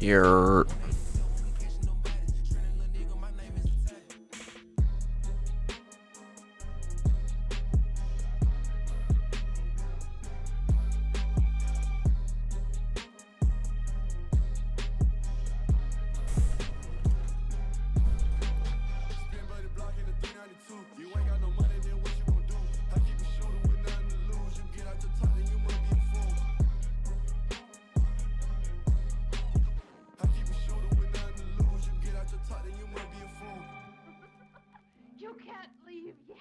Your You can't leave yet.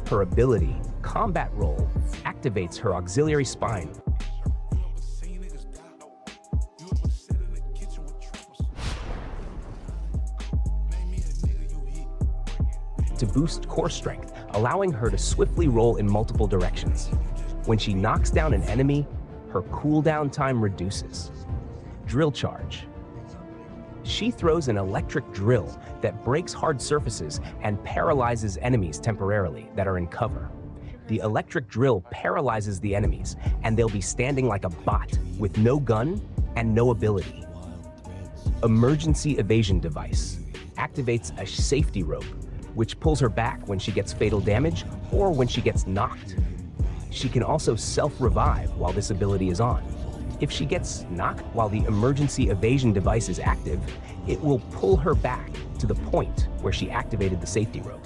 Her ability, Combat Roll, activates her auxiliary spine. To boost core strength, allowing her to swiftly roll in multiple directions. When she knocks down an enemy, her cooldown time reduces. Drill Charge. She throws an electric drill that breaks hard surfaces and paralyzes enemies temporarily that are in cover. The electric drill paralyzes the enemies, and they'll be standing like a bot with no gun and no ability. Emergency Evasion Device activates a safety rope, which pulls her back when she gets fatal damage or when she gets knocked. She can also self-revive while this ability is on. If she gets knocked while the emergency evasion device is active, it will pull her back to the point where she activated the safety rope.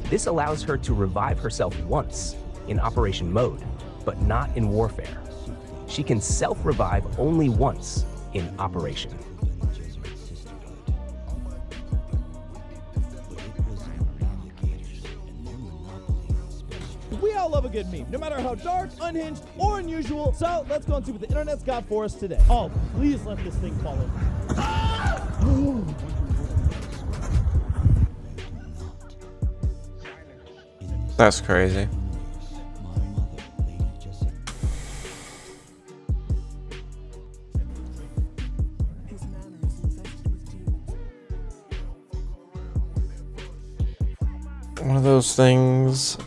This allows her to revive herself once in operation mode, but not in warfare. She can self-revive only once in operation. We all love a good meme, no matter how dark, unhinged, or unusual. So let's go and see what the internet's got for us today. Oh, please let this thing fall in. That's crazy. One of those things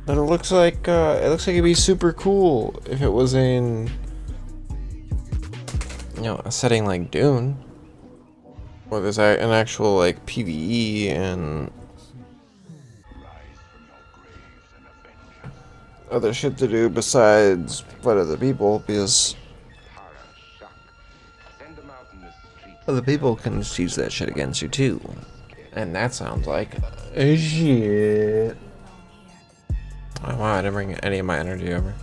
that it looks like it'd be super cool if it was in, you know, a setting like Dune, where there's an actual like PvE and other shit to do besides fight other people, because other people can just use that shit against you too. And that sounds like shit. Oh wow, I didn't bring any of my energy over.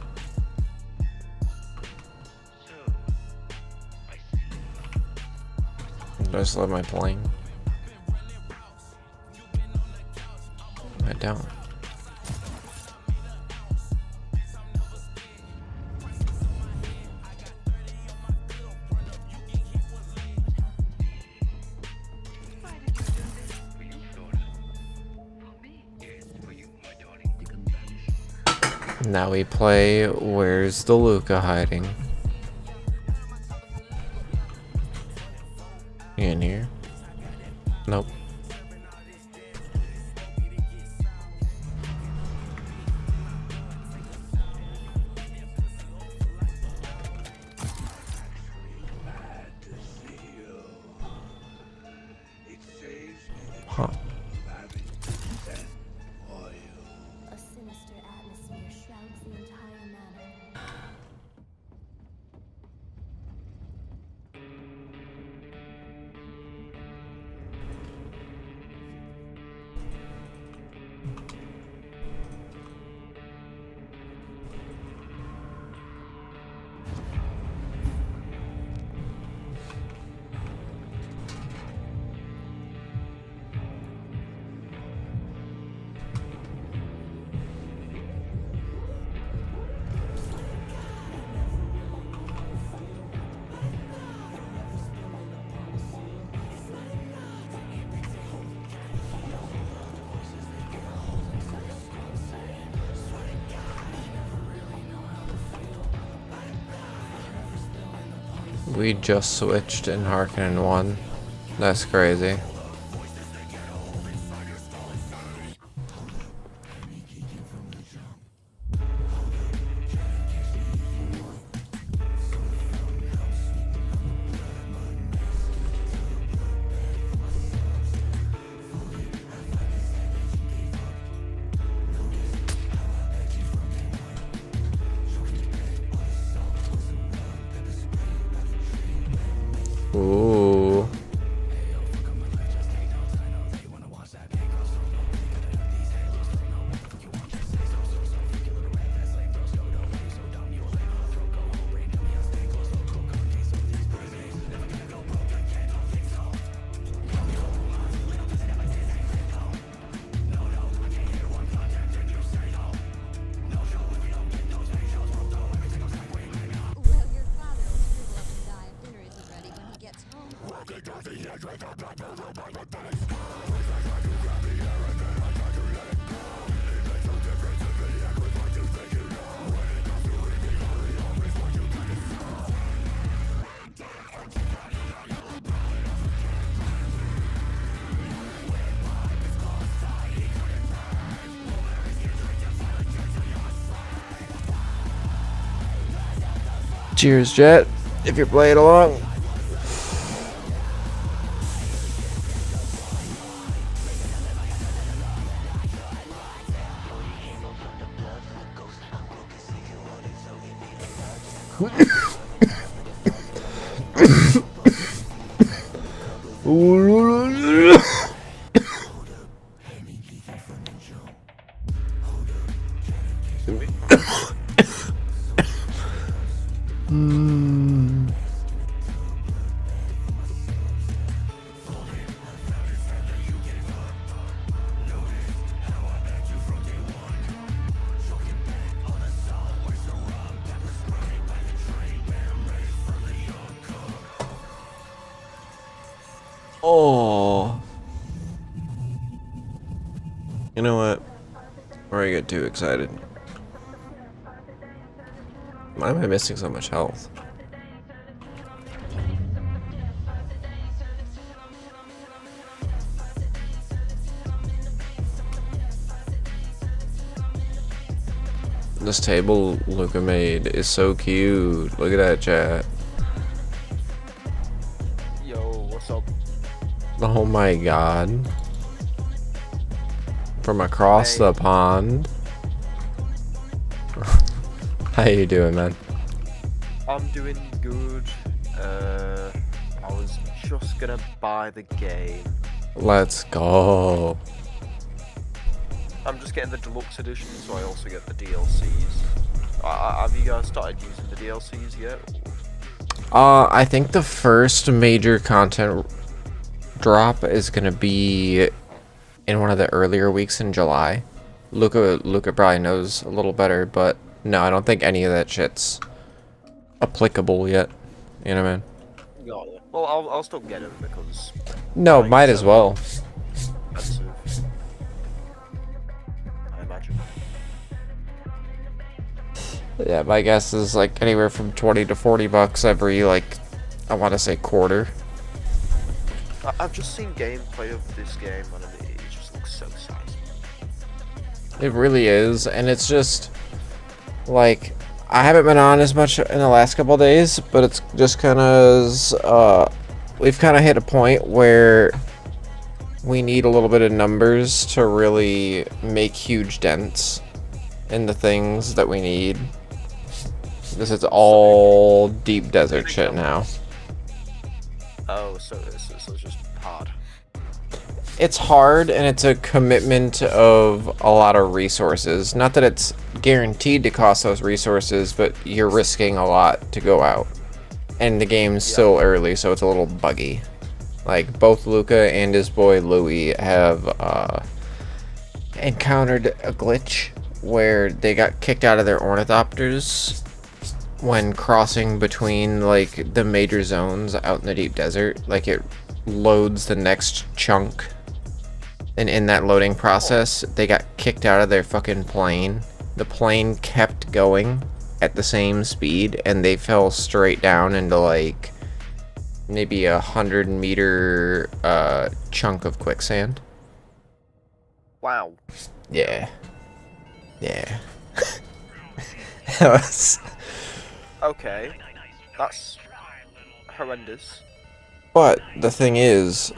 Do I still have my plane? I don't. Now we play Where's the Luca Hiding? In here? Nope. Huh. A sinister atmosphere shrouds the entire manor. We just switched and Harkonnen won. That's crazy. Ooh. Well, your father will shrivel up and die if dinner isn't ready when he gets home. Cheers, Jet, if you're playing along. Oh. You know what? Before I get too excited. Why am I missing so much health? This table Luca made is so cute. Look at that, chat. Yo, what's up? Oh my god. From across the pond. How you doing, man? I'm doing good. I was just gonna buy the game. Let's go. I'm just getting the deluxe edition, so I also get the DLCs. Have you guys started using the DLCs yet? I think the first major content drop is gonna be in one of the earlier weeks in July. Luca probably knows a little better, but no, I don't think any of that shit's applicable yet. You know what I mean? Got it. Well, I'll still get them because No, like, might as well. expensive. I imagine. Yeah, my guess is like anywhere from 20 to 40 bucks every, like, I want to say quarter. I've just seen gameplay of this game and it just looks so sizable. It really is, and it's just like I haven't been on as much in the last couple days, but it's just kind of we've kind of hit a point where we need a little bit of numbers to really make huge dents in the things that we need. This is all deep desert shit now. Oh, so it's just hard. It's hard, and it's a commitment of a lot of resources. Not that it's guaranteed to cost those resources, but you're risking a lot to go out. And the game's still early, so it's a little buggy. Like, both Luca and his boy Louis have encountered a glitch where they got kicked out of their ornithopters when crossing between, like, the major zones out in the deep desert. Like, it loads the next chunk, and in that loading process they got kicked out of their fucking plane. The plane kept going at the same speed and they fell straight down into like maybe 100-meter chunk of quicksand. Wow. Yeah. Yeah. That was... Okay. That's horrendous. But the thing is,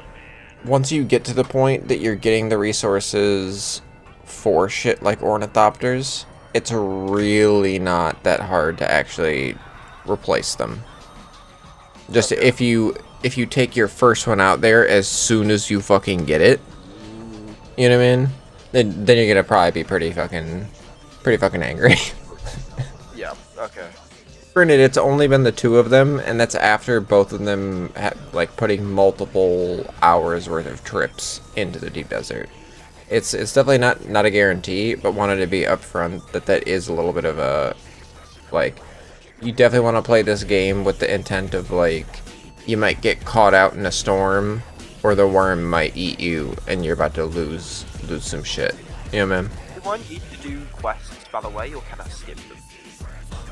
once you get to the point that you're getting the resources for shit like ornithopters, it's really not that hard to actually replace them. Just Okay. if you take your first one out there as soon as you fucking get it, you know what I mean? Then you're gonna probably be pretty fucking angry. Yeah, okay. Granted, it's only been the two of them, and that's after both of them like putting multiple hours worth of trips into the deep desert. It's definitely not a guarantee, but wanted to be upfront that is a little bit of a, like, you definitely want to play this game with the intent of, like, you might get caught out in a storm, or the worm might eat you, and you're about to lose some shit. You know, man? Do I need to do quests, by the way, or can I skip them?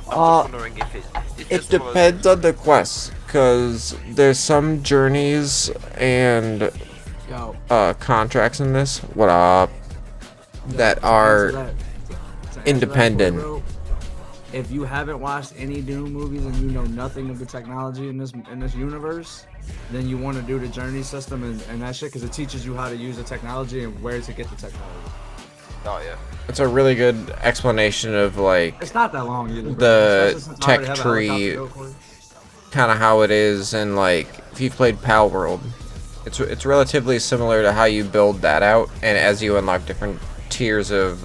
I'm just wondering if it's It just one of those- depends on the quests, because there's some journeys and Yo, contracts in this. What up? That are to answer that independent. for you, bro, if you haven't watched any Dune movies and you know nothing of the technology in this universe, then you want to do the journey system and that shit, because it teaches you how to use the technology and where to get the technology. Oh yeah. It's a really good explanation of, like, It's not that long either, bro. The Especially since I tech already have a tree, helicopter to go for. kind of how it is, and, like, if you've played Pal World, it's relatively similar to how you build that out, and as you unlock different tiers of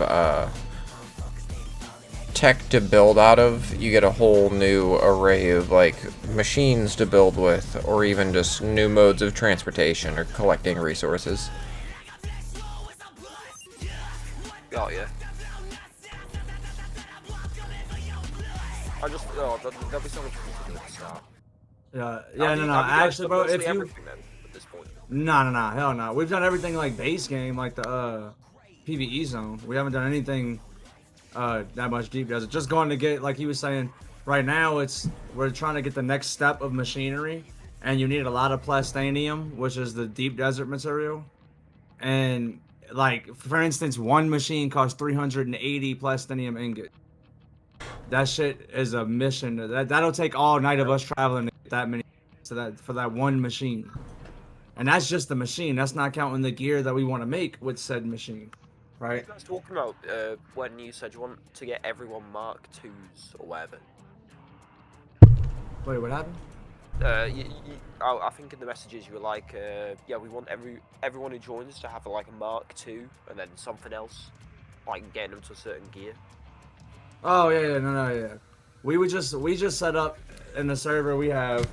tech to build out of, you get a whole new array of, like, machines to build with, or even just new modes of transportation or collecting resources. Oh yeah. I just there'll be something to do at the start. Yeah, no, actually, bro, if you everything then at this point. no, hell no. We've done everything like base game, like the PvE zone. We haven't done anything that much deep desert. Just going to get, like he was saying, right now we're trying to get the next step of machinery, and you need a lot of plastanium, which is the deep desert material. And like, for instance, one machine costs 380 plastanium ingot. That shit is a mission. That'll take all night of us traveling to get that many for that one machine. And that's just the machine. That's not counting the gear that we want to make with said machine, right? You guys talking about when you said you want to get everyone Mark IIs or whatever. Wait, what happened? I think in the messages you were like, yeah, we want everyone who joins to have like a Mark II and then something else, like getting them to a certain gear. Oh yeah. We just set up in the server we have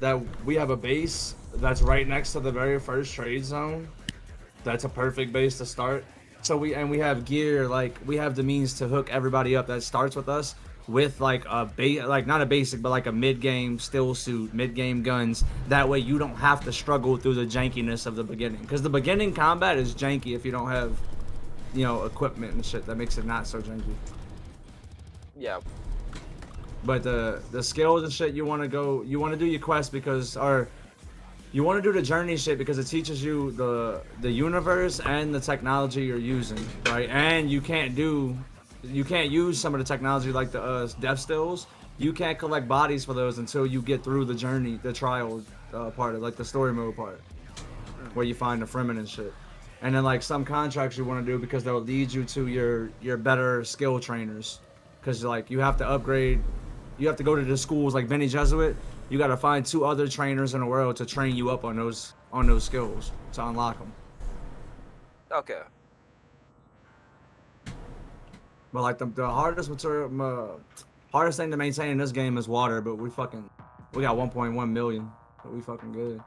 a base that's right next to the very first trade zone. That's a perfect base to start. So we have gear, like we have the means to hook everybody up that starts with us with like not a basic, but like a mid-game Stillsuit, mid-game guns. That way you don't have to struggle through the jankiness of the beginning, because the beginning combat is janky if you don't have, you know, equipment and shit. That makes it not so janky. Yeah. But the skills and shit, you want to do your quest because, or you want to do the journey shit because it teaches you the universe and the technology you're using, right? And you can't use some of the technology like the death stills. You can't collect bodies for those until you get through the journey, the trial part of, like the story mode part, where you find the Fremen and shit. And then like some contracts you want to do because they'll lead you to your better skill trainers. Because like you have to upgrade, you have to go to the schools like Benny Jesuit. You got to find 2 other trainers in the world to train you up on those skills to unlock them. Okay. But like the hardest material, hardest thing to maintain in this game is water. But we got 1.1 million. But we fucking good.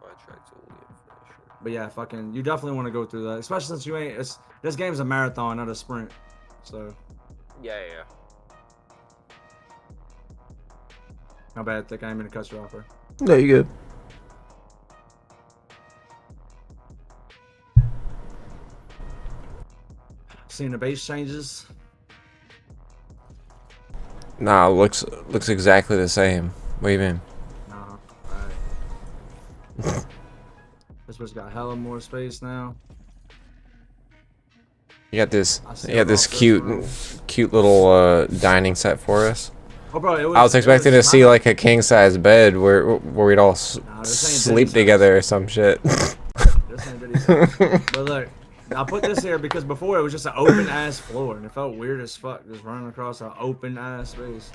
I tracked all the information. But yeah, fucking, you definitely want to go through that, especially since this game's a marathon, not a sprint. So. Yeah. My bad, Thick. I ain't mean to cut you off, bro. No, you good. Seeing the base changes. Nah, looks exactly the same. What do you mean? Nah. Alright. This one's got hella more space now. You got this. I You sealed got this off this cute, room. cute little dining set for us. Oh, bro, I was expecting to see kinda- like a king size bed where we'd all Nah, this ain't sleep Diddy size. together or some shit. This ain't Diddy size. But look, I put this here because before it was just an open ass floor and it felt weird as fuck just running across an open ass space.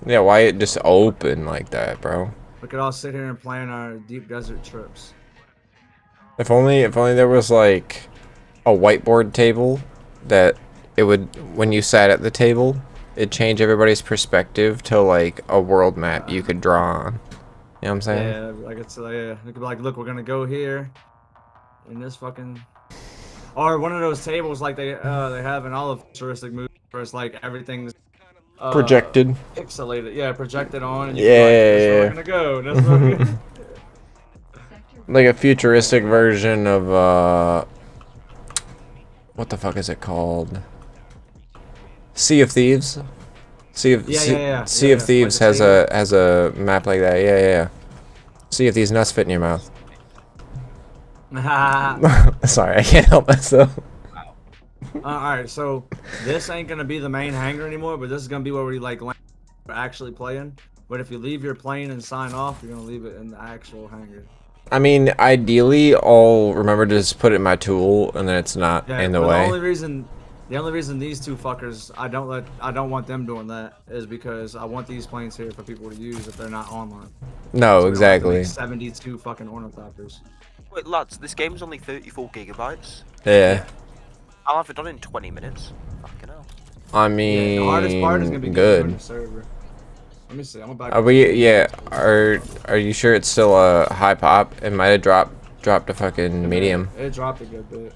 Yeah, why it just open like that, bro? We could all sit here and plan our deep desert trips. If only there was like a whiteboard table that it would, when you sat at the table, it'd change everybody's perspective to like a world map you could draw on. You know what I'm saying? Yeah, like it's like it could be like, look, we're gonna go here in this fucking, or one of those tables like they have in all of futuristic movies where it's like everything's Projected. pixelated, yeah, projected on. And Yeah, you can, like, this is yeah, where we're gonna go. That's where we're gonna... Like a futuristic version of what the fuck is it called? Sea of Thieves. Sea of Yeah, Sea, yeah, yeah. Sea Yeah, of yeah. Thieves Like the has a map like that. Yeah, yeah. Sea of Thieves nuts fit in your mouth. Sorry, I can't help myself. Alright, so this ain't gonna be the main hangar anymore, but this is gonna be where we like land actually playing. But if you leave your plane and sign off, you're gonna leave it in the actual hangar. I mean, ideally, I'll remember to just put it in my tool, and then it's not Yeah, in the but way. the only reason these two fuckers I don't want them doing that is because I want these planes here for people to use if they're not online. No, So we don't have to make exactly. 72 fucking ornithopters. Wait, lads, this game's only 34 gigabytes. Yeah. I'll have it done in 20 minutes. Fucking hell. I Yeah, mean, the hardest part is gonna be good. getting the server. Let me see. I'm about. Are we? Yeah. Are you sure it's still a high pop? It might have dropped to fucking medium. It dropped a good bit.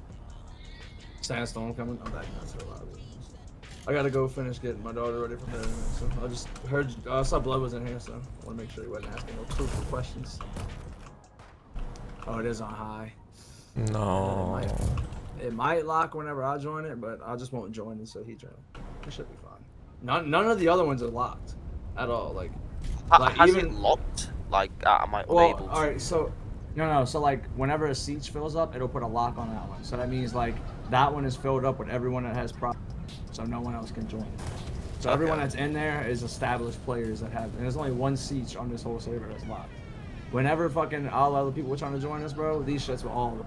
Sandstorm coming. I'm back now to a lot of business. I gotta go finish getting my daughter ready for bed. So I just heard. I saw Blood was in here, so I want to make sure he wasn't asking no crucial questions. Oh, it is on high. No. It might lock whenever I join it, but I just won't join until he joins. It should be fine. None of the other ones are locked at all. Like Has even it locked? Like, am I well, unable to? all right. So no. So like whenever a siege fills up, it'll put a lock on that one. So that means like that one is filled up with everyone that has problems, so no one else can join. So everyone that's in there is established players that have, and there's only one siege on this whole server that's locked. Whenever fucking all other people were trying to join us, bro, these shits were all.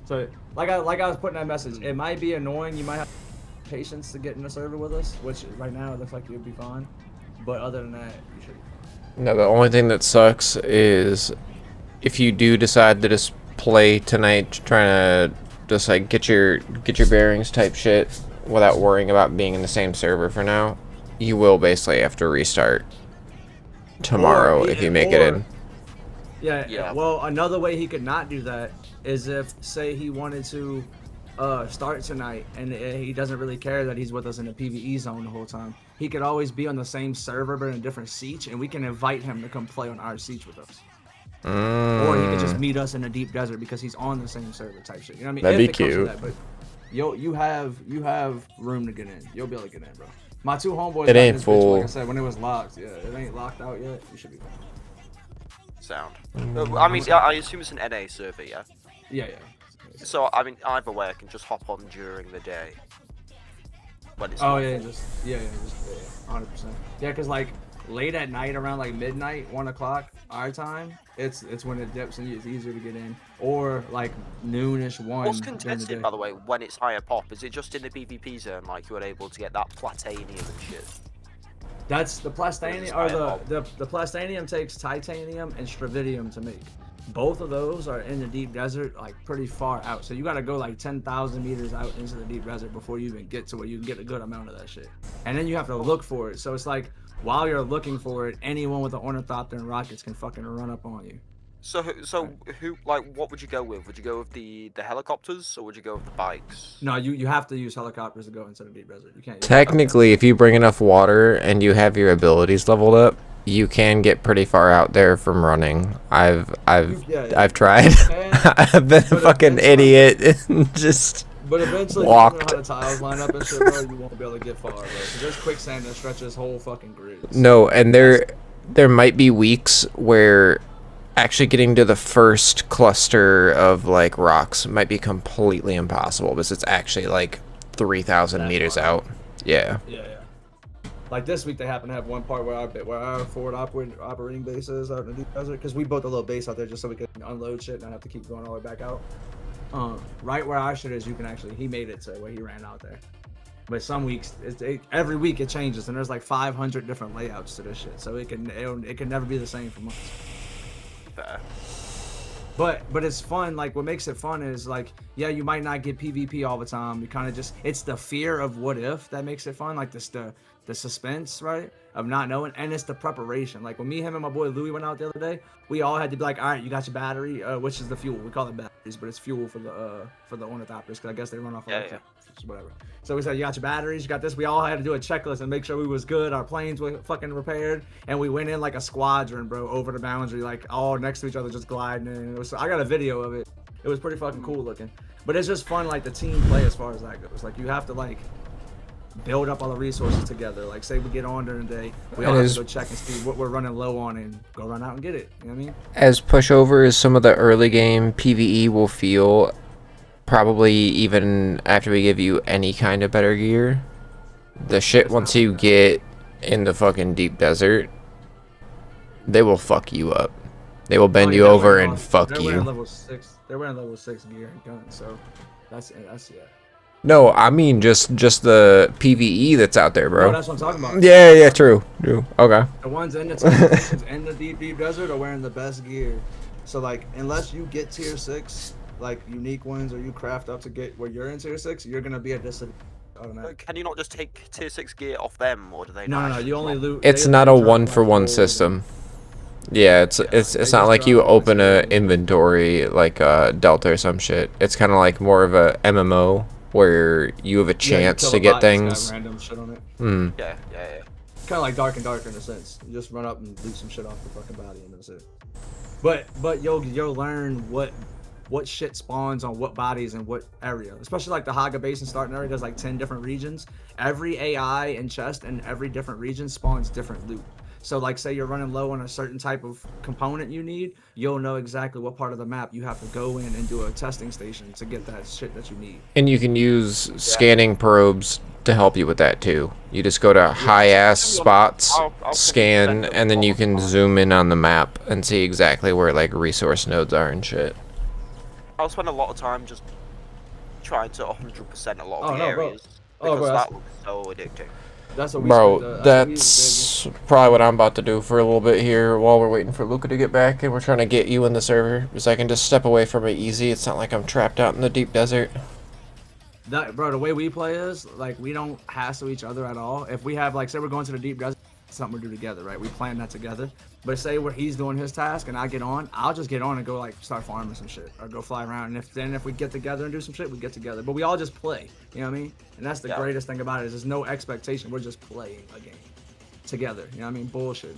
So like I was putting that message, it might be annoying. You might have patience to get in the server with us, which right now it looks like you'll be fine. But other than that, you should be fine. No, the only thing that sucks is if you do decide to just play tonight, trying to just like get your bearings type shit without worrying about being in the same server for now, you will basically have to restart tomorrow if you make it in. Yeah. Well, another way he could not do that is if, say, he wanted to start tonight and he doesn't really care that he's with us in the PvE zone the whole time. He could always be on the same server but in a different siege, and we can invite him to come play on our siege with us. Or he could just meet us in the deep desert because he's on the same server type shit. You know what I mean? That'd If be it comes to cute. that, but you have room to get in. You'll be able to get in, bro. My two homeboys. It got ain't this bitch, full. Like I said, when it was locked, yeah, it ain't locked out yet. You should be fine. Sound. I mean, I assume it's an NA server, yeah? Yeah. So, I mean, either way, I can just hop on during the day. When it's Oh not yeah, full. just 100%. Yeah, cause like late at night, around like midnight, 1 o'clock our time, it's when it dips and it's easier to get in. Or like noonish 1. What's during the contested, day. by the way, when it's higher pop? Is it just in the PvP zone, like you were able to get that platanium and shit? That's the plastanium, It's or higher the plastanium takes titanium and stravidium to make. Both of those are in the deep desert, like pretty far out. So you gotta go like 10,000 meters out into the deep desert before you even get to where you can get a good amount of that shit. And then you have to look for it. So it's like while you're looking for it, anyone with an ornithopter and rockets can fucking run up on you. So who, like, what would you go with? Would you go with the helicopters, or would you go with the bikes? No, you have to use helicopters to go into the deep desert. You can't. Technically, if you bring enough water and you have your abilities leveled up, you can get pretty far out there from running. I've Yeah. tried. And- I've been a but fucking it's fun. idiot and just But eventually, if Walked. you know how the tiles line up and shit, bro, you won't be able to get far, bro. 'Cause there's quicksand that stretches whole fucking grids. No, and there might be weeks where actually getting to the first cluster of like rocks might be completely impossible because it's actually like 3,000 meters out. Yeah. Yeah. Like this week, they happen to have one part where our forward operating base is out in the deep desert, because we built a little base out there just so we could unload shit and not have to keep going all the way back out. Right where our shit is, you can actually, he made it to where he ran out there. But some weeks, every week it changes, and there's like 500 different layouts to this shit, so it can never be the same for months. Fair. But it's fun. Like, what makes it fun is like, yeah, you might not get PvP all the time. You kind of just, it's the fear of what if that makes it fun. Like the suspense, right, of not knowing, and it's the preparation. Like when him and my boy Louis went out the other day, we all had to be like, all right, you got your battery, which is the fuel. We call it batteries, but it's fuel for the ornithopters, because I guess they run off of whatever. So we said, you got your batteries, you got this. We all had to do a checklist and make sure we was good. Our planes were fucking repaired, and we went in like a squadron, bro, over the boundary, like all next to each other, just gliding in. It was, I got a video of it. It was pretty fucking cool looking. But it's just fun, like the team play as far as that goes. Like you have to like build up all the resources together. Like say we get on during the day, we all have to go check and see what we're running low on and go run out and get it. You know what I mean? As pushover as some of the early game PvE will feel, probably even after we give you any kind of better gear, the shit once you get in the fucking deep desert, they will fuck you up. They will bend you over and fuck they're you. Wearing level 6. They're wearing level 6 gear and guns, so that's yeah. No, I mean just the PvE that's out there, bro. Oh, that's what I'm talking about. Yeah, true. Okay. The ones in the deep desert are wearing the best gear. So like, unless you get tier 6, like unique ones, or you craft up to get where you're in tier 6, you're gonna be a disadvantage. Can you not just take tier 6 gear off them, or do they? No. You only loot. It's not a 1-for-1 system. Yeah, it's not like you open a inventory like Delta or some shit. It's kind of like more of a MMO where you have a chance to get things. Random shit on it. Yeah. Kind of like Dark and Darker in a sense. You just run up and loot some shit off the fucking body, and that's it. But you'll learn what shit spawns on what bodies and what area. Especially like the Haga Basin starting area, there's like 10 different regions. Every AI and chest in every different region spawns different loot. So like say you're running low on a certain type of component you need, you'll know exactly what part of the map you have to go in and do a testing station to get that shit that you need. And you can use scanning probes to help you with that too. You just go to high-ass spots, scan, and then you can zoom in on the map and see exactly where like resource nodes are and shit. I'll spend a lot of time just trying to 100% a lot of the areas. Bro, Because that looks so addicting. That's what we Bro, that's probably what I'm about to do for a little bit here while we're waiting for Luca to get back, and we're trying to get you in the server because I can just step away from it easy. It's not like I'm trapped out in the deep desert. Bro, the way we play is like we don't hassle each other at all. If we have like, say we're going to the deep desert, something we do together, right? We plan that together. But say where he's doing his task and I get on, I'll just get on and go like start farming some shit or go fly around. And if we get together and do some shit, we get together. But we all just play. You know what I mean? And that's the greatest thing about it is there's no expectation. We're just playing a game together. You know what I mean? Bullshit.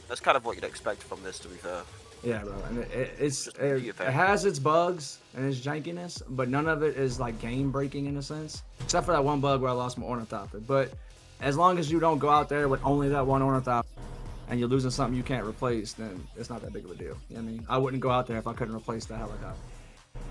That's kind of what you'd expect from this, to be fair. Yeah, bro. And it has its bugs and its jankiness, but none of it is like game breaking in a sense, except for that one bug where I lost my ornithopter. But as long as you don't go out there with only that one ornithopter and you're losing something you can't replace, then it's not that big of a deal. You know what I mean? I wouldn't go out there if I couldn't replace the helicopter.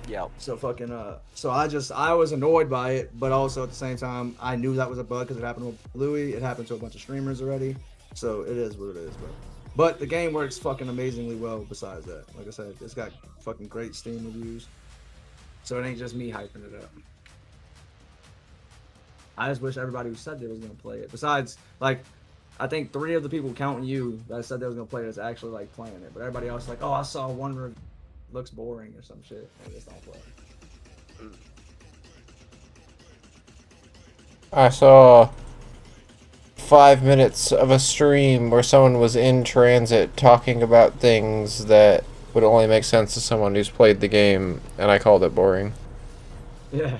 Yeah. So fucking so I was annoyed by it, but also at the same time I knew that was a bug because it happened with Louis. It happened to a bunch of streamers already. So it is what it is, bro. But the game works fucking amazingly well besides that. Like I said, it's got fucking great Steam reviews. So it ain't just me hyping it up. I just wish everybody who said they was gonna play it. Besides, like, I think 3 of the people counting you that said they was gonna play it is actually like playing it. But everybody else like, oh, I saw one review, looks boring or some shit. They just don't play it. I saw 5 minutes of a stream where someone was in transit talking about things that would only make sense to someone who's played the game, and I called it boring. Yeah.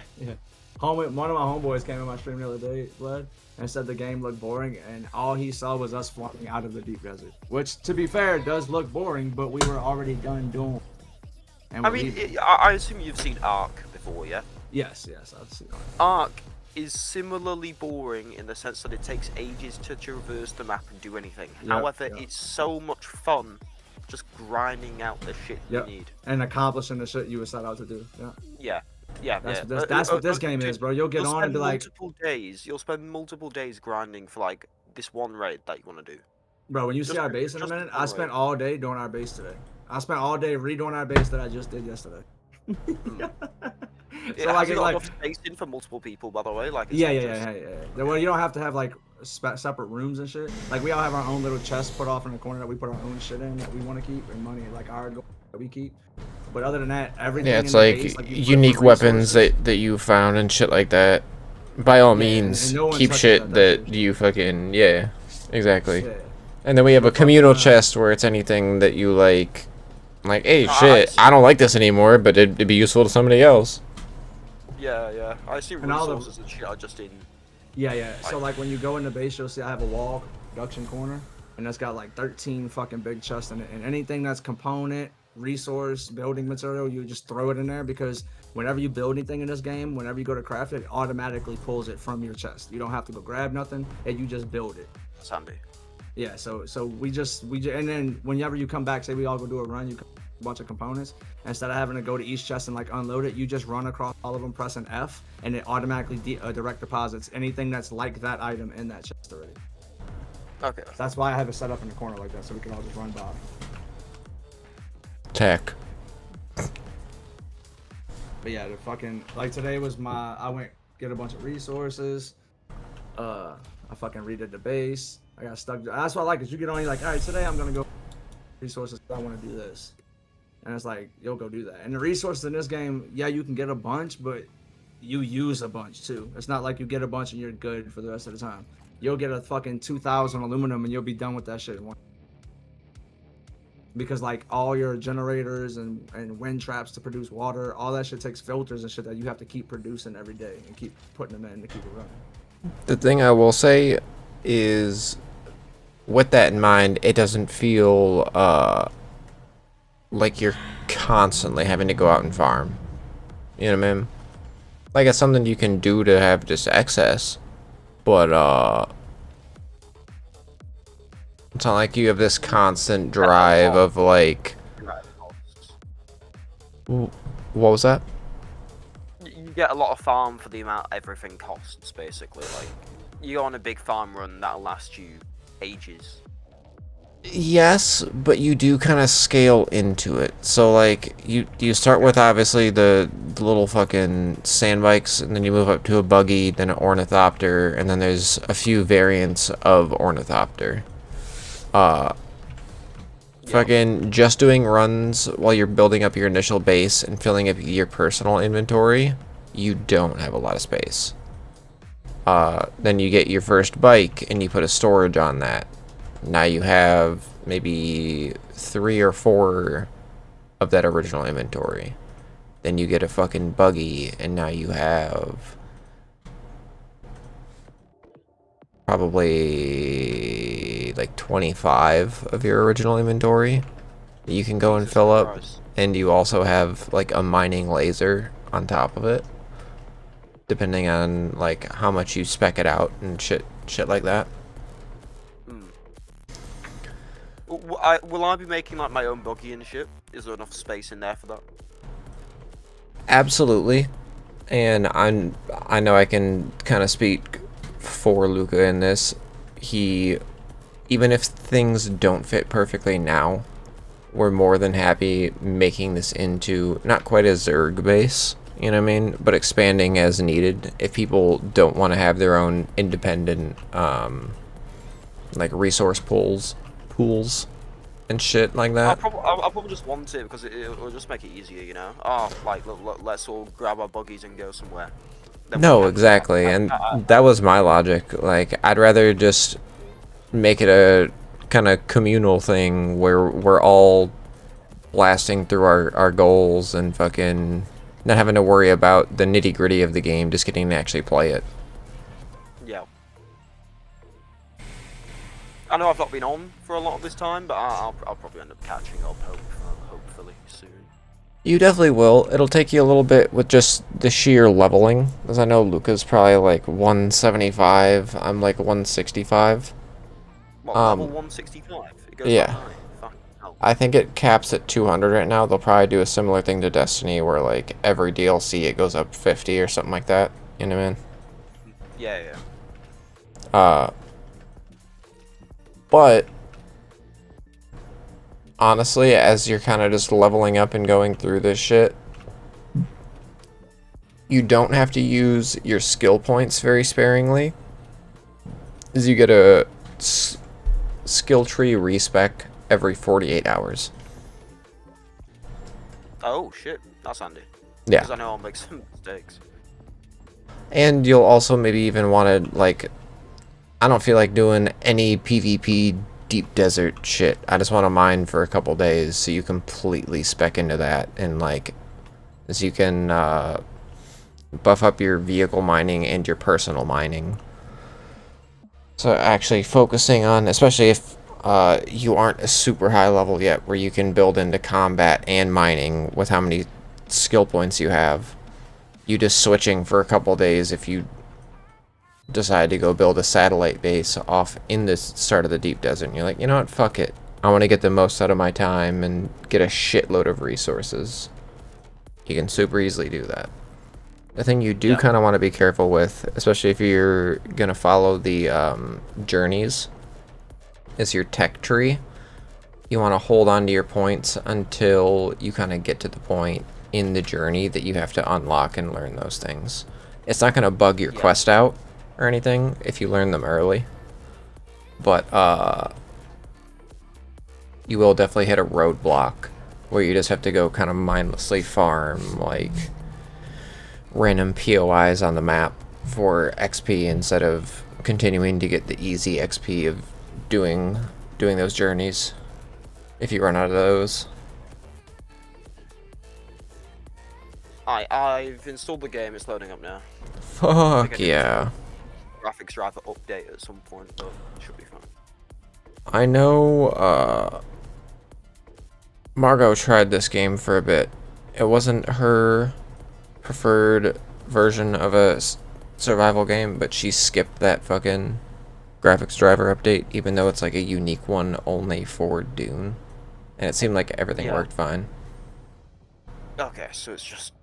One of my homeboys came in my stream the other day, Vlad, and said the game looked boring, and all he saw was us flying out of the deep desert. Which, to be fair, does look boring, but we were already done doing. And I we're mean, leaving. I assume you've seen Ark before, yeah? Yes, I've seen that. Ark is similarly boring in the sense that it takes ages to traverse the map and do anything. Yep, However, yep. it's so much fun just grinding out the shit Yep. you need. And accomplishing the shit you were set out to do. Yeah. Yeah, That's what this game is, bro. You'll get on and be like, You'll spend multiple days grinding for like this one raid that you want to do. bro, when you see Just- our base in a just minute, one I spent raid. all day doing our base today. I spent all day redoing our base that I just did yesterday. It So, like, has it's got like- enough space in for multiple people, by the way. Like, it's Yeah. not just- Well, you don't have to have like separate rooms and shit. Like we all have our own little chests put off in the corner that we put our own shit in that we want to keep and money like our goal that we keep. But other than that, everything. Yeah, it's in the like base, you put unique for weapons resources. that you found and shit like that. By all Yeah, and means, no one keep touches shit that that you fucking exactly. Yeah. And then we have a communal fucking, chest where it's anything that you like, hey, I shit, see. I don't like this anymore, but it'd be useful to somebody else. Yeah. I assume And all the- resources and shit are just in. Yeah. So like when you go in the base, you'll see I have a wall production corner, and that's got like 13 fucking big chests in it. And anything that's component, resource, building material, you just throw it in there because whenever you build anything in this game, whenever you go to craft it, it automatically pulls it from your chest. You don't have to go grab nothing, and you just build it. Sandy. Yeah. So we just and then whenever you come back, say we all go do a run, you come a bunch of components. Instead of having to go to each chest and like unload it, you just run across all of them pressing F, and it automatically direct deposits anything that's like that item in that chest already. Okay. That's why I have it set up in the corner like that, so we can all just run by. Tech. But yeah, the fucking like today was I went get a bunch of resources. I fucking redid the base. I got stuck. That's what I like is you get on, you're like, all right, today I'm gonna go resources. I want to do this, and it's like you'll go do that. And the resources in this game, yeah, you can get a bunch, but you use a bunch too. It's not like you get a bunch and you're good for the rest of the time. You'll get a fucking 2,000 aluminum and you'll be done with that shit in one. Because like all your generators and wind traps to produce water, all that shit takes filters and shit that you have to keep producing every day and keep putting them in to keep it running. The thing I will say is, with that in mind, it doesn't feel like you're constantly having to go out and farm. You know what I mean? Like, it's something you can do to have just excess, but it's not like you have this constant drive of like, what was that? You get a lot of farm for the amount everything costs, basically. Like, you go on a big farm run that'll last you ages. Yes, but you do kind of scale into it. So like you start with obviously the little fucking sand bikes, and then you move up to a buggy, then an ornithopter, and then there's a few variants of ornithopter. Fucking just doing runs while you're building up your initial base and filling up your personal inventory, you don't have a lot of space. Then you get your first bike and you put a storage on that. Now you have maybe 3 or 4 of that original inventory. Then you get a fucking buggy, and now you have probably like 25 of your original inventory that you can go and fill up. Christ. And you also have like a mining laser on top of it, depending on like how much you spec it out and shit like that. Will I be making like my own buggy and shit? Is there enough space in there for that? Absolutely. And I know I can kind of speak for Luca in this. He, even if things don't fit perfectly now, we're more than happy making this into not quite a Zerg base, you know what I mean, but expanding as needed. If people don't want to have their own independent like resource pools and shit like that. I'll probably just want it because it'll just make it easier, you know? Oh, like, let's all grab our buggies and go somewhere. Then No, we can- exactly, and that was my logic. Like, I'd rather just make it a kind of communal thing where we're all blasting through our goals and fucking not having to worry about the nitty-gritty of the game, just getting to actually play it. Yeah. I know I've not been on for a lot of this time, but I'll probably end up catching up, hopefully, soon. You definitely will. It'll take you a little bit with just the sheer leveling, as I know Luca's probably like 175. I'm like 165. What, level Um, 165? It goes that yeah. high? Fucking hell. I think it caps at 200 right now. They'll probably do a similar thing to Destiny where like every DLC it goes up 50 or something like that. You know what I mean? Yeah, yeah. Uh, but honestly, as you're kind of just leveling up and going through this shit, you don't have to use your skill points very sparingly, as you get a skill tree respec every 48 hours. Oh, shit. That's handy. Yeah. Because I know I'll make some mistakes. And you'll also maybe even want to, like, I don't feel like doing any PvP deep desert shit. I just want to mine for a couple days so you completely spec into that, and like, so you can buff up your vehicle mining and your personal mining. So actually focusing on, especially if you aren't a super high level yet, where you can build into combat and mining with how many skill points you have. You just switching for a couple days if you decide to go build a satellite base off in the start of the deep desert, and you're like, you know what, fuck it. I want to get the most out of my time and get a shitload of resources. You can super easily do that. The thing you do kind of want to be careful with, especially if you're going to follow the journeys, is your tech tree. You want to hold on to your points until you kind of get to the point in the journey that you have to unlock and learn those things. It's not going to bug your quest out or anything if you learn them early, but you will definitely hit a roadblock where you just have to go kind of mindlessly farm like random POIs on the map for XP instead of continuing to get the easy XP of doing those journeys if you run out of those. I've installed the game, it's loading up now. Fuck yeah. Graphics driver update at some point, but it should be fine. I know Margot tried this game for a bit. It wasn't her preferred version of a survival game, but she skipped that fucking graphics driver update, even though it's like a unique one only for Dune. And it seemed like everything worked fine. Okay, so it's just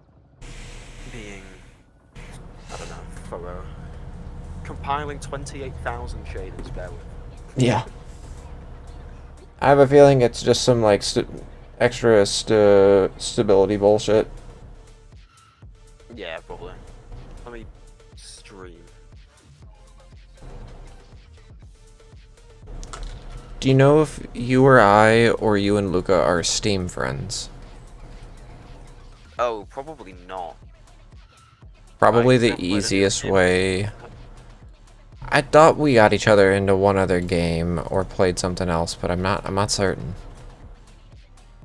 being, I don't know, thorough. Compiling 28,000 shaders, bear with. Yeah. I have a feeling it's just some like extra stability bullshit. Yeah, probably. Let me stream. Do you know if you or I or you and Luca are Steam friends? Oh, probably not. Probably I've the never played any easiest of them. way. I thought we got each other into one other game or played something else, but I'm not certain.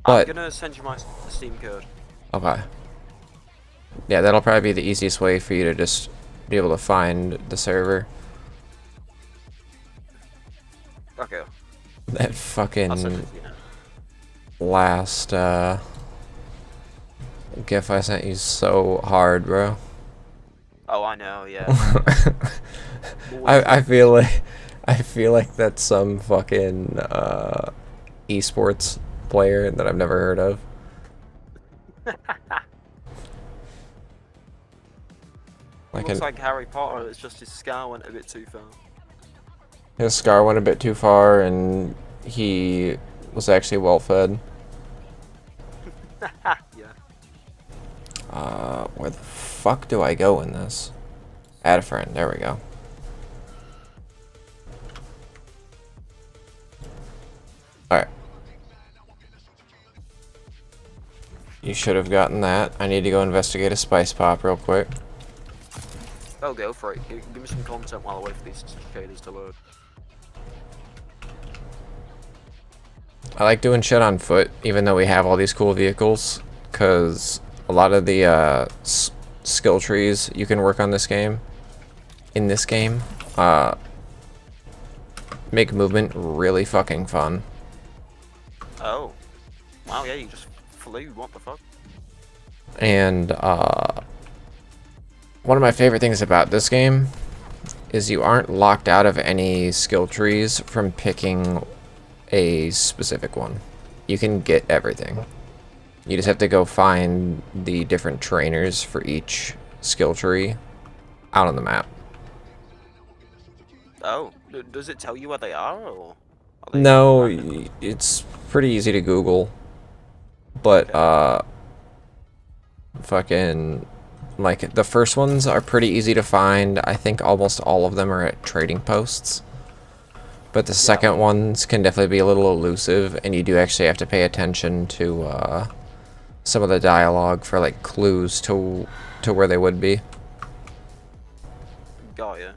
But I'm gonna send you my Steam code. okay. Yeah, that'll probably be the easiest way for you to just be able to find the server. Okay, That I'll send fucking it to you now. last GIF I sent you so hard, bro. Oh, I know, yeah. I feel like that's some fucking esports player that I've never heard of. Looks like Harry Potter, it's just his scar went a bit too far. His scar went a bit too far, and he was actually well fed. Yeah. Where the fuck do I go in this? Add a friend. There we go. Alright. You should have gotten that. I need to go investigate a spice pop real quick. Oh, go for it. Give me some content while I wait for these shaders to load. I like doing shit on foot, even though we have all these cool vehicles, because a lot of the skill trees you can work on this game, make movement really fucking fun. Oh. Wow, yeah, you just flew. What the fuck? And one of my favorite things about this game is you aren't locked out of any skill trees from picking a specific one. You can get everything. You just have to go find the different trainers for each skill tree out on the map. Oh, does it tell you where they are, or? Are they No, random? it's pretty easy to Google. But, fucking, like, the first ones are pretty easy to find. I think almost all of them are at trading posts. But the second ones can definitely be a little elusive, and you do actually have to pay attention to, some of the dialogue for, like, clues to where they would be. Got ya.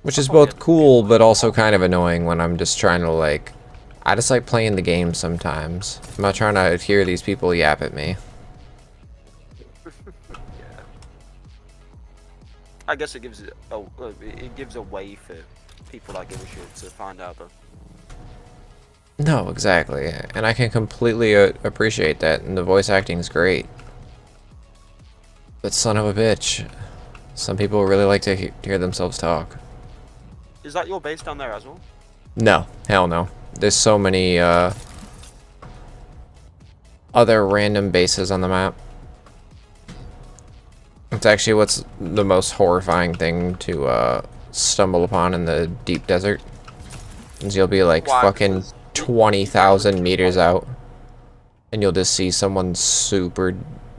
Which is both cool, but also kind of annoying when I'm just trying to, like... I just like playing the game sometimes. I'm not trying to hear these people yap at me. Yeah. I guess it gives it gives a way for people that give a shit to find out, though. No, exactly. And I can completely appreciate that, and the voice acting is great. But son of a bitch. Some people really like to hear themselves talk. Is that your base down there as well? No, hell no. There's so many other random bases on the map. It's actually what's the most horrifying thing to stumble upon in the deep desert. Is you'll be like Why? fucking Because 20,000 meters out, and you'll just see someone's super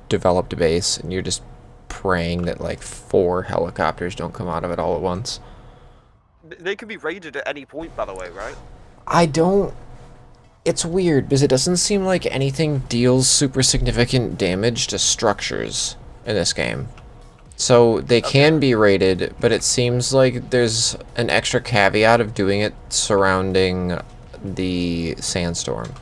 developed base, and you're just praying that like 4 helicopters don't come out of it all at once. They could be raided at any point, by the way, right? I don't... It's weird, because it doesn't seem like anything deals super significant damage to structures in this game. So they can be raided, but it seems like there's an extra caveat of doing it surrounding the sandstorm.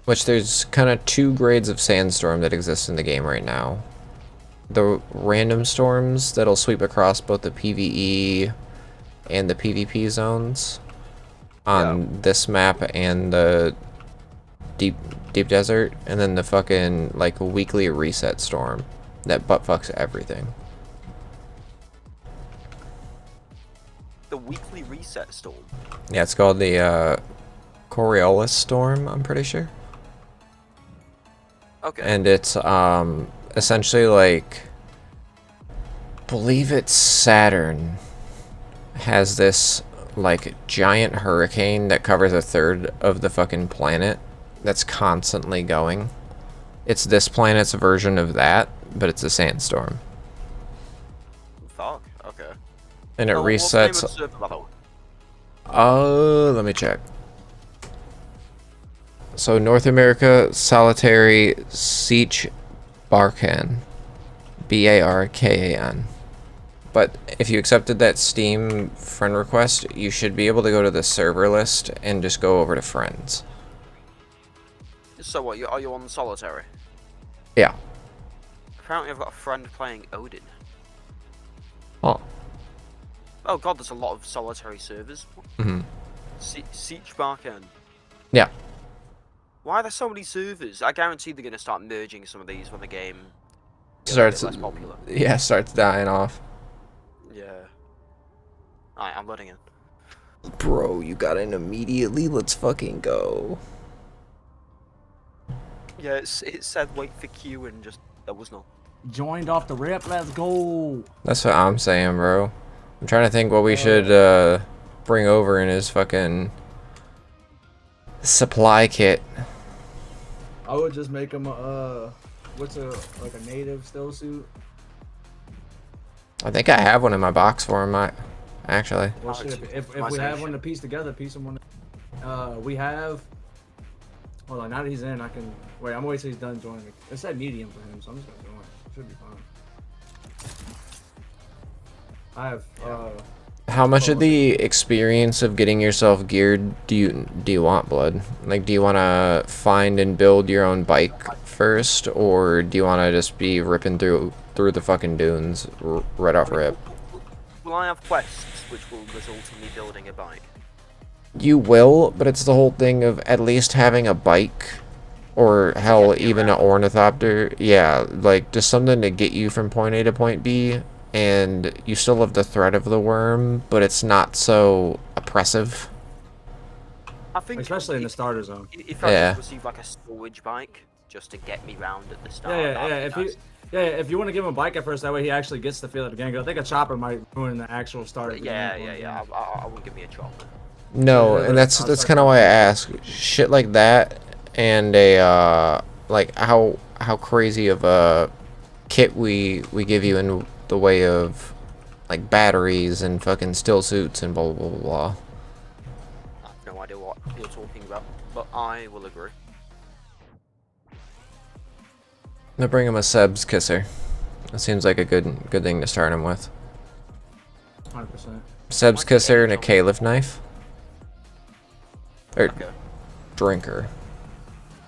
Which there's kind of 2 grades of sandstorm that exist in the game right now. The random storms that'll sweep across both the PvE and the PvP zones on this map and the deep desert, and then the fucking like weekly reset storm that butt fucks everything. The weekly reset storm. Yeah, it's called the Coriolis storm, I'm pretty sure. Okay. And it's essentially like, believe it's Saturn has this like giant hurricane that covers 1/3 of the fucking planet that's constantly going. It's this planet's version of that, but it's a sandstorm. Fuck. Okay. And it What's the name of resets. the server, by the way? Let me check. So North America Solitary Siege Barkan. Barkan. But if you accepted that Steam friend request, you should be able to go to the server list and just go over to friends. So what? Are you on solitary? Yeah. Apparently, I've got a friend playing Odin. Oh. Oh god, there's a lot of solitary servers. Mm-hmm. Siege Barkan. Yeah. Why are there so many servers? I guarantee they're gonna start merging some of these when the game gets Starts. a bit less popular. Yeah, starts dying off. Yeah. Alright, I'm letting in. Bro, you got in immediately. Let's fucking go. Yeah, it said wait for Q and just there was none. Joined off the rip. Let's go. That's what I'm saying, bro. I'm trying to think what we should bring over in his fucking supply kit. I would just make him a what's a native Stillsuit. I think I have one in my box for him. Actually. Well, shit, if we have one to piece together, piece him one. We have. Hold on, now that he's in, I can wait. I'm gonna wait till he's done joining. It said medium for him, so I'm just gonna join. Should be fine. I have. How much of the experience of getting yourself geared do you want, Blood? Like, do you want to find and build your own bike first, or do you want to just be ripping through the fucking dunes right off rip? Will I have quests which will result in me building a bike? You will, but it's the whole thing of at least having a bike, or hell, Get me even an around. ornithopter. Yeah, like just something to get you from point A to point B, and you still have the threat of the worm, but it's not so oppressive. I think Especially in the starter zone. if I Yeah. could receive like a storage bike just to get me round at the start. Yeah, that'd be nice. If you want to give him a bike at first, that way he actually gets the feel of the game. 'Cause I think a chopper might ruin the actual start. Of the game for him. I wouldn't give me a chopper. No, Yeah, and that's kind of why I ask shit like that, and a like how crazy of a kit we give you in the way of like batteries and fucking still suits and blah blah blah blah. I have no idea what you're talking about, but I will agree. I'm gonna bring him a Seb's kisser. That seems like a good thing to start him with. 100%. Seb's kisser and a caliph knife. Or Okay. drinker.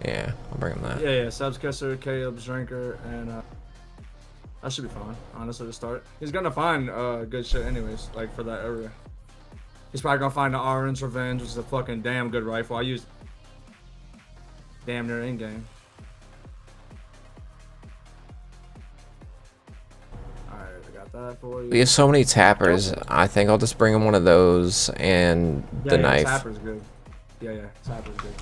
Yeah, I'll bring him that. Yeah, Seb's kisser, Caleb's drinker, and that should be fine. Honestly, to start, he's gonna find good shit anyways. Like for that area, he's probably gonna find the Orange Revenge, which is a fucking damn good rifle. I used damn near in game. Alright, I got that for you. We have so many tappers. I think I'll just bring him one of those and the knife. Tapper's good. Yeah, Tapper's good.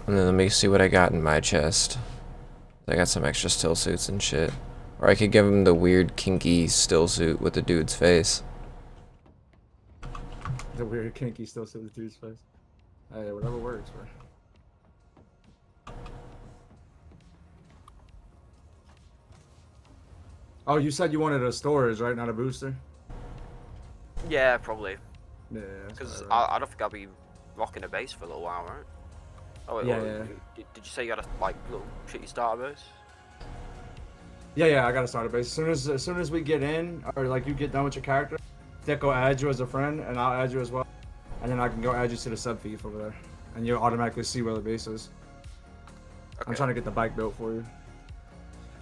And then let me see what I got in my chest. I got some extra still suits and shit. Or I could give him the weird kinky still suit with the dude's face. The weird kinky still see the dude's face. Hey, whatever works, bro. Oh, you said you wanted a storage, right? Not a booster? Yeah, probably. Yeah. Because right. I don't think I'll be rocking a base for a little while, right? Oh wait, Yeah, or- yeah. Did you say you had a like little shitty starter base? Yeah, I gotta start a base. As soon as we get in, or like you get done with your character, Thick will add you as a friend, and I'll add you as well. And then I can go add you to the sub feed over there. And you'll automatically see where the base is. I'm Okay. trying to get the bike built for you.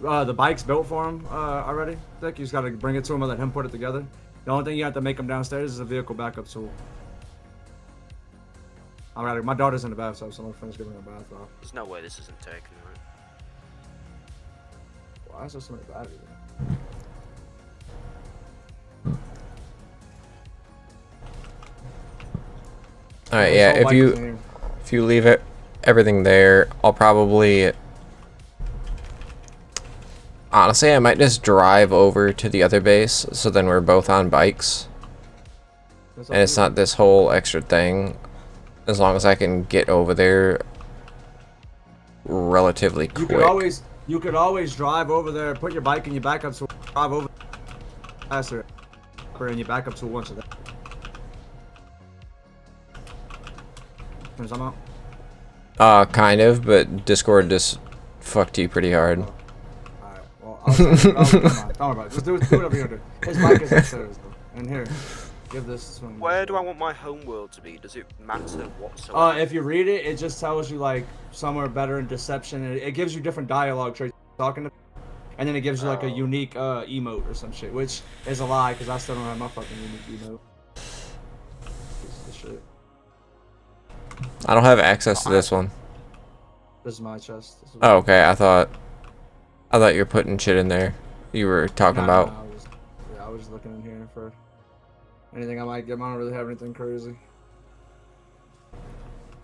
The bike's built for him already, Thick. You just gotta bring it to him and let him put it together. The only thing you have to make him downstairs is a vehicle backup tool. My daughter's in the bathtub, so my friend's giving her a bath off. There's no way this isn't taken, right? Why is there so many batteries? Alright, yeah, if you leave it everything there, I'll probably honestly I might just drive over to the other base so then we're both on bikes. And it's not this whole extra thing. As long as I can get over there relatively quick. You could always drive over there, put your bike in your backup tool, drive over faster, and your backup tool once you're there. I'm out. Kind of, but Discord just fucked you pretty hard. Alright, well, I'll don't worry about it. Just do whatever you're gonna do. His bike is upstairs, though. And here, give this to him. Where do I want my home world to be? Does it matter whatsoever? If you read it, it just tells you, like, somewhere better in deception. And it gives you different dialogue traits talking to, and then it gives you, like, a unique emote or some shit, which is a lie, because I still don't have my fucking unique emote. Piece of shit. I don't have access to this one. This is my chest. Oh, okay. I thought you were putting shit in there. You were talking about. I was just looking in here for anything I might get. I don't really have anything crazy.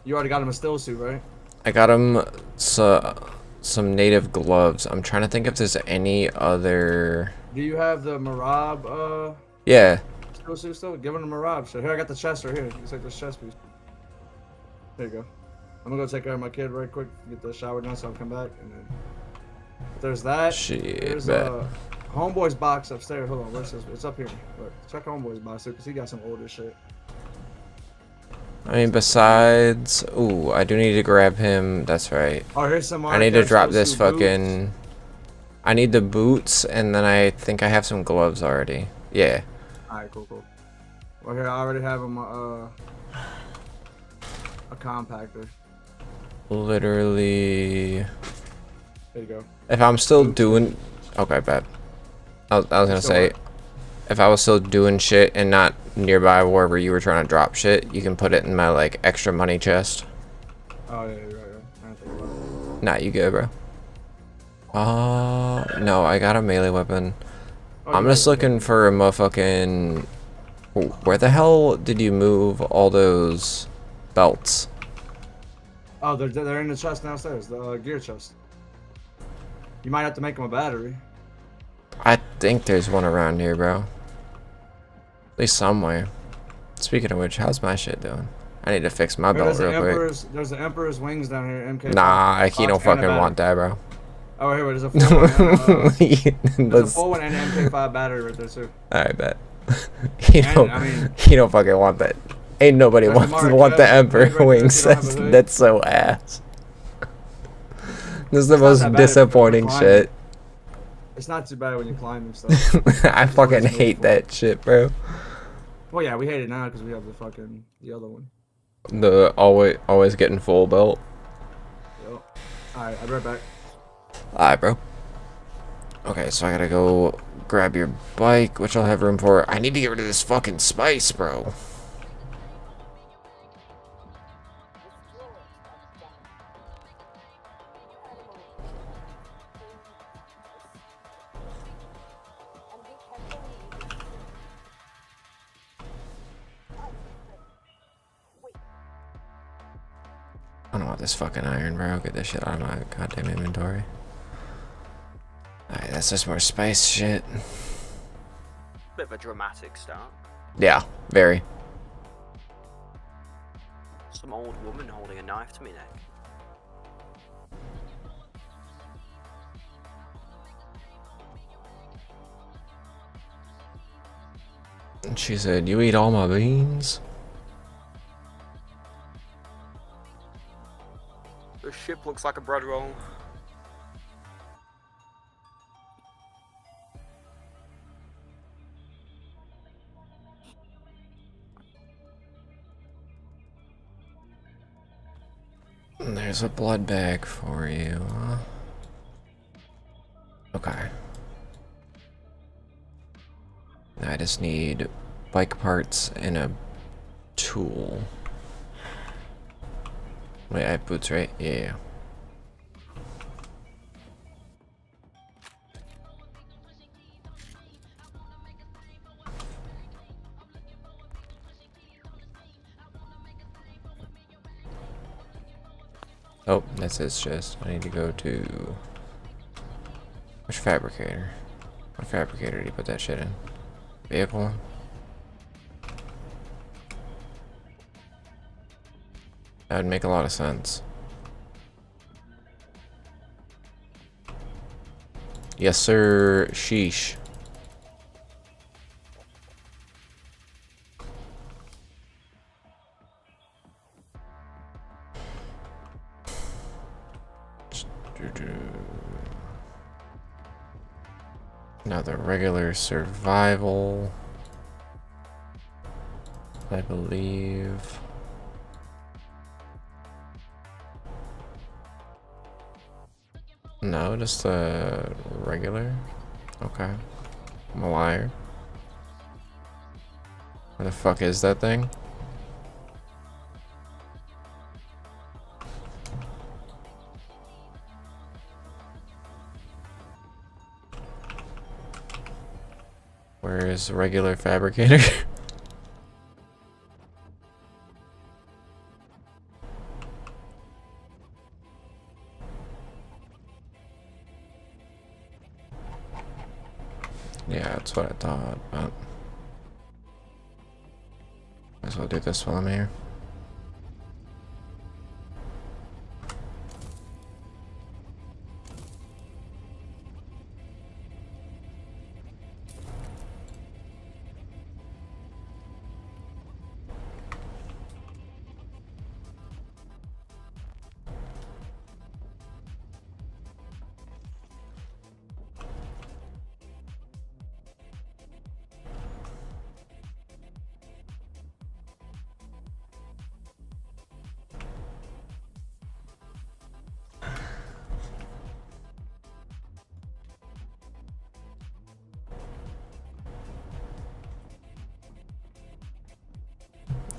You already got him a still suit, right? I got him some native gloves. I'm trying to think if there's any other. Do you have the Marab Yeah. still suit still? Give him the Marab shit. Here, I got the chest right here. You can take this chest piece. There you go. I'm gonna go take care of my kid right quick, get the shower done so I'll come back, and then there's that. Shit, There's bet. a Homeboy's box upstairs. Hold on, where's this? It's up here. Look, check Homeboy's box too, because he got some older shit. I mean, besides, ooh, I do need to grab him. That's right. Oh, here's some. I need to drop this Stillsuit boots. fucking. I need the boots, and then I think I have some gloves already. Yeah. Alright, cool. Well, here I already have him a compactor. Literally. There you go. If I'm still doing. Okay, bet. I was gonna say, if I was still doing shit and not nearby wherever you were trying to drop shit, you can put it in my like extra money chest. Oh yeah, right. I didn't think about it. Nah, you good, bro. No, I got a melee weapon. Oh, I'm you're just right, looking for a motherfucking. Where the hell did you move all those belts? Oh, they're in the chest downstairs, the gear chest. You might have to make them a battery. I think there's one around here, bro. At least somewhere. Speaking of which, how's my shit doing? I need to fix my belt real quick. There's the Emperor's wings down here. MK. Nah, he don't fucking want that, bro. Oh, here, there's a full one. There's a Let's. full one and an MK5 battery right there too. Alright, bet. He don't. I mean, he don't fucking want that. Ain't nobody There's the want mark, the yeah, Emperor right there, wings. if you don't have a hood. That's so ass. This is the It's not most that bad if you're disappointing climbing. shit. It's not too bad when you climb and stuff. I fucking hate that shit, bro. Well, yeah, we hate it now because we have the other one. The always getting full belt. Yep. Alright, I'll be right back. Alright, bro. Okay, so I gotta go grab your bike, which I'll have room for. I need to get rid of this fucking spice, bro. I don't want this fucking iron, bro. Get this shit out of my goddamn inventory. Alright, that's just more spice shit. Bit of a dramatic start. Yeah, very. Some old woman holding a knife to me neck. And she said, "You eat all my beans?" The ship looks like a bread roll. And there's a blood bag for you. Okay. Now I just need bike parts and a tool. Wait, I have boots, right? Yeah. Oh, that's his chest. I need to go to... Which fabricator? What fabricator did he put that shit in? Vehicle? That would make a lot of sense. Yes, sir. Sheesh. Another regular survival, I believe. No, just a regular. Okay. I'm a liar. Where the fuck is that thing? Where is regular fabricator? Yeah, that's what I thought, but might as well do this while I'm here.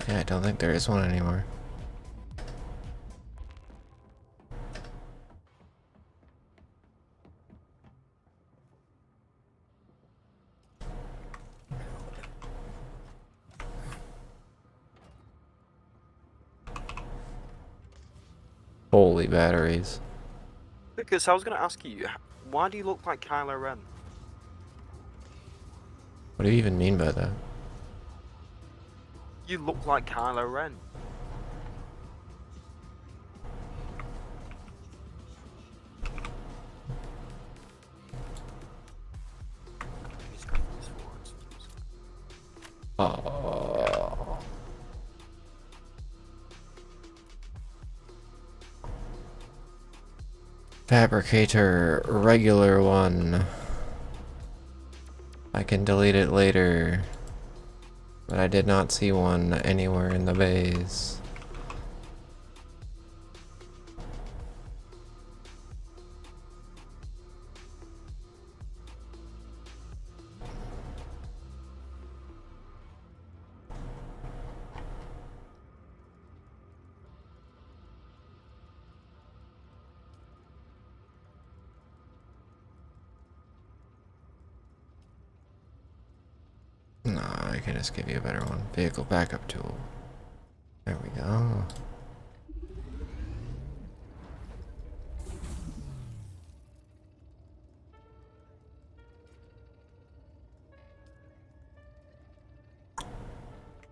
Yeah, I don't think there is one anymore. Holy batteries. Because I was going to ask you, why do you look like Kylo Ren? What do you even mean by that? You look like Kylo Ren. Oh. Fabricator, regular one. I can delete it later. But I did not see one anywhere in the base. Nah, I can just give you a better one. Vehicle backup tool. There we go.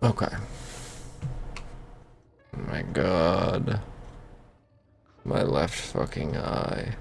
Okay. Oh my god. My left fucking eye.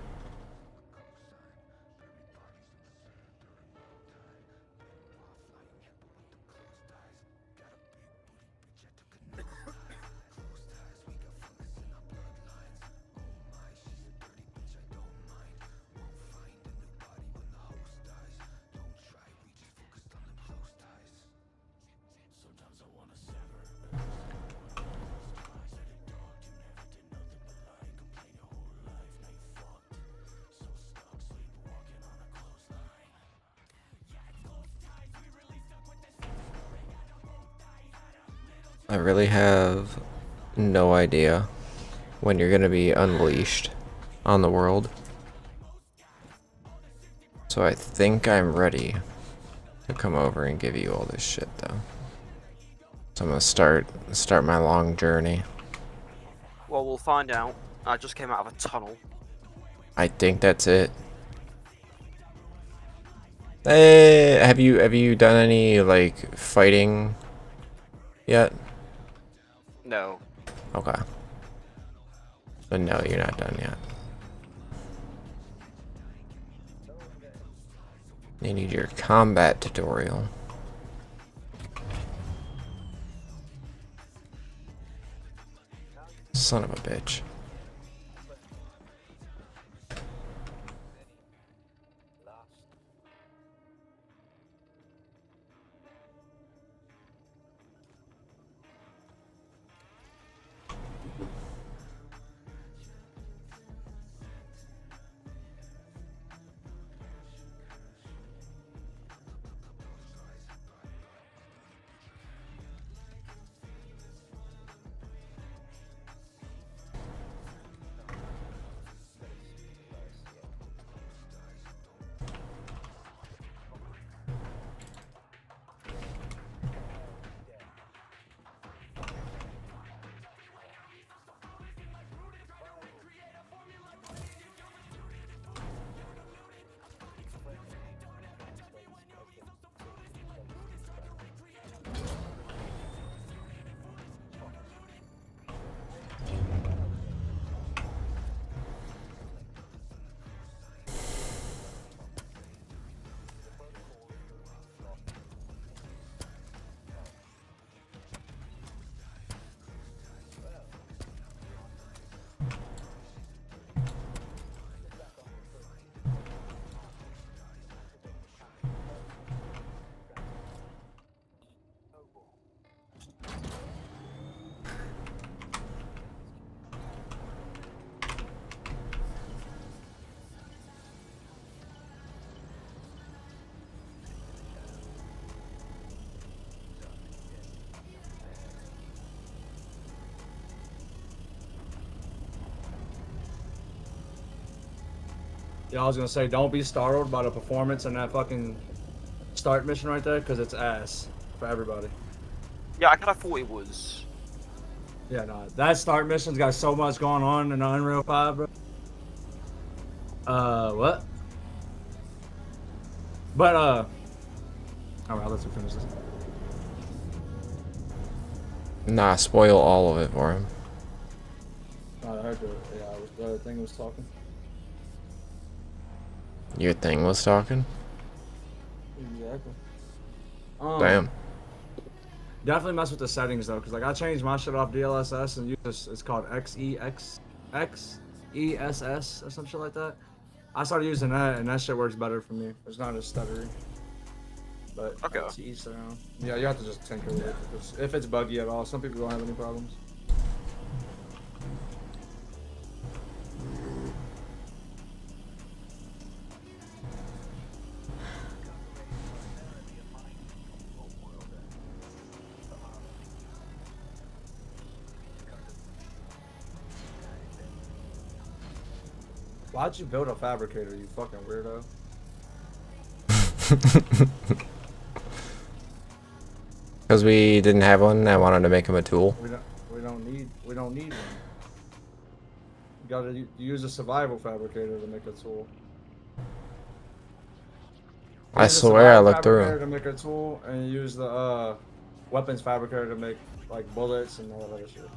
I really have no idea when you're gonna be unleashed on the world. So I think I'm ready to come over and give you all this shit though. So I'm gonna start my long journey. Well, we'll find out. I just came out of a tunnel. I think that's it. Hey, have you done any like fighting yet? No. Okay. But no, you're not done yet. You need your combat tutorial. Son of a bitch. Yeah, I was gonna say, don't be startled by the performance in that fucking start mission right there, because it's ass for everybody. Yeah, I kind of thought it was. Yeah, no, that start mission's got so much going on in Unreal 5, bro. What? But, alright, let's finish this. Nah, spoil all of it for him. I heard the thing was talking. Your thing was talking? Exactly. Damn. Definitely mess with the settings though, cause like I changed my shit off DLSS and use this. It's called XESS or some shit like that. I started using that, and that shit works better for me. It's not as stuttery. But Okay. to each their own. Yeah, you have to just tinker with it if it's buggy at all. Some people don't have any problems. Why'd you build a fabricator, you fucking weirdo? Because we didn't have one, and I wanted to make him a tool. We don't need one. You gotta use a survival fabricator to make a tool. I Use a swear I survival looked through fabricator them. to make a tool, and use the weapons fabricator to make like bullets and all that other shit.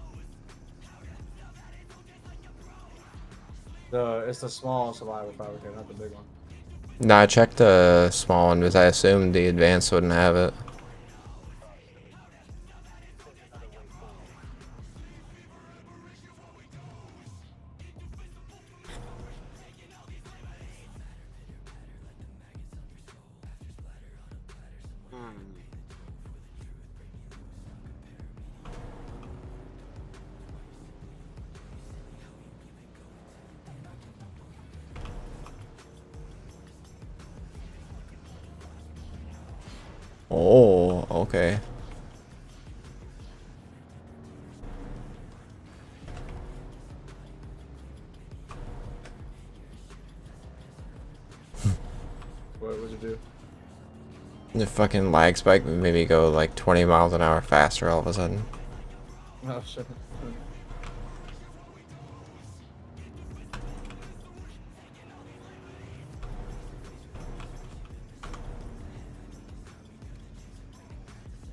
It's the small survival fabricator, not the big one. Nah, I checked the small one because I assumed the advanced wouldn't have it. Oh, okay. What'd you do? The fucking lag spike made me go like 20 miles an hour faster all of a sudden. Oh shit.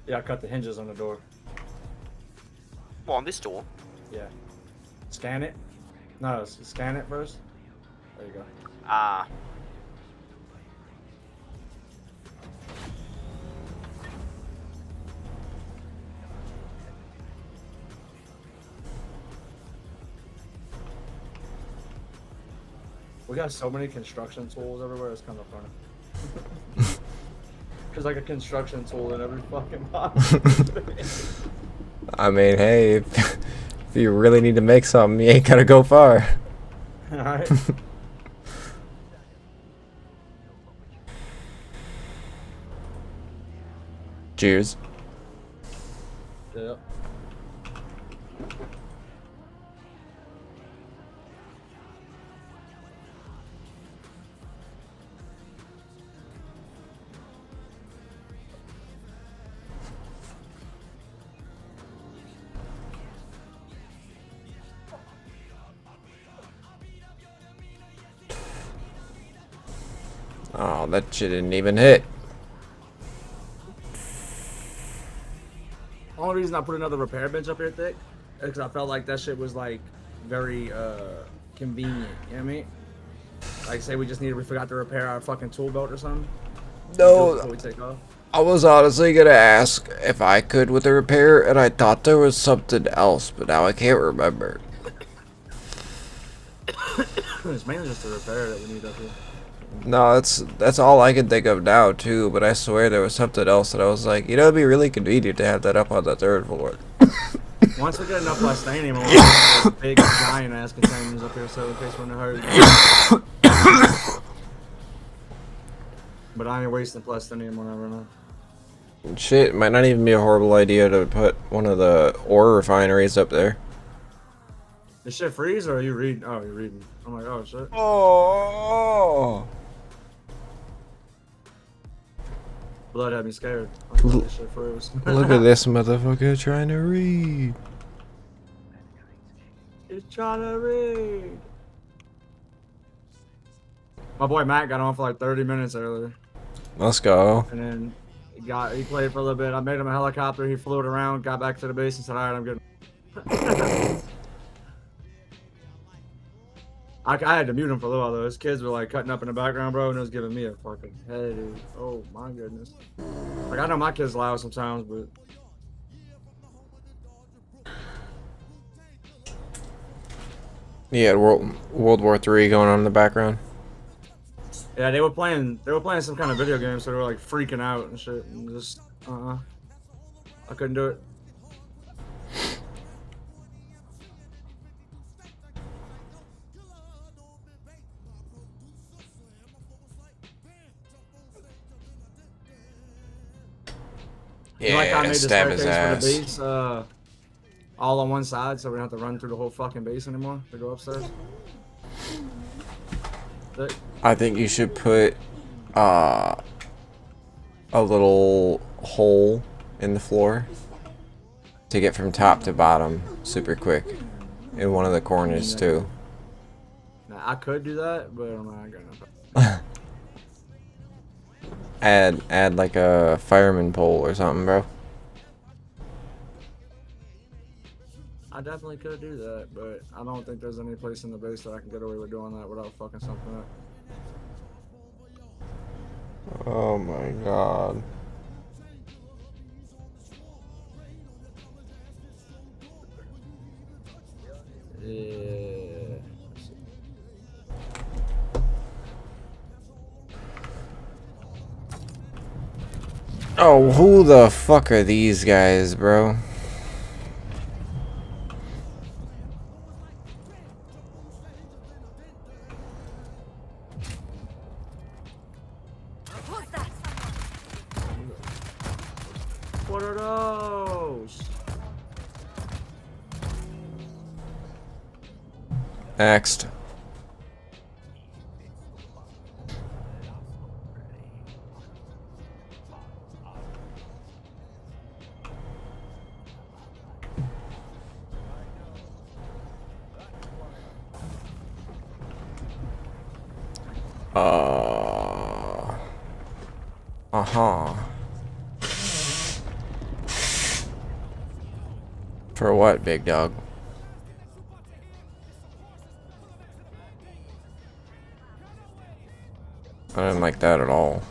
Yeah, I cut the hinges on the door. What, on this door? Yeah. Scan it. No, scan it first. There you go. Ah. We got so many construction tools everywhere, it's kind of funny. There's like a construction tool in every fucking box. I mean, hey, if you really need to make something, you ain't gotta go far. Alright. Cheers. Yep. Oh, that shit didn't even hit. Only reason I put another repair bench up here thick is because I felt like that shit was like very convenient. You know what I mean? Like say we forgot to repair our fucking tool belt or something. No, Before we take off. I was honestly gonna ask if I could with the repair, and I thought there was something else, but now I can't remember. It's mainly just the repair that we need up here. No, that's all I can think of now too. But I swear there was something else that I was like, you know, it'd be really convenient to have that up on the third floor. Once we get enough plastanium, we'll have big giant ass containers up here, so in case we're in a hurry. But I ain't wasting plastanium whenever now. Shit, might not even be a horrible idea to put one of the ore refineries up there. The shit freeze or are you reading? Oh, you're reading. I'm like, oh shit. Oh. Blood had me scared. I thought this shit froze. Look at this motherfucker trying to read. He's trying to read. My boy Matt got on for like 30 minutes earlier. Let's go. And then he played for a little bit. I made him a helicopter. He flew it around, got back to the base and said, alright, I'm good. I had to mute him for a little while though. His kids were like cutting up in the background, bro, and it was giving me a fucking headache. Oh my goodness. Like I know my kids loud sometimes, but Yeah, World War III going on in the background. yeah, they were playing some kind of video game, so they were like freaking out and shit, and just I couldn't do it. You like how I Yeah, made the stab his staircase for the ass. base all on one side, so we don't have to run through the whole fucking base anymore to go upstairs? I think you should put a little hole in the floor to get from top to bottom super quick in one of the corners too. Now, I could do that, but I'm not gonna. Add like a fireman pole or something, bro. I definitely could do that, but I don't think there's any place in the base that I can get away with doing that without fucking something up. Oh my god. Yeah. Oh, who the fuck are these guys, bro? Who's that? What are those? Next. Uh-huh. For what, big dog? I didn't like that at all.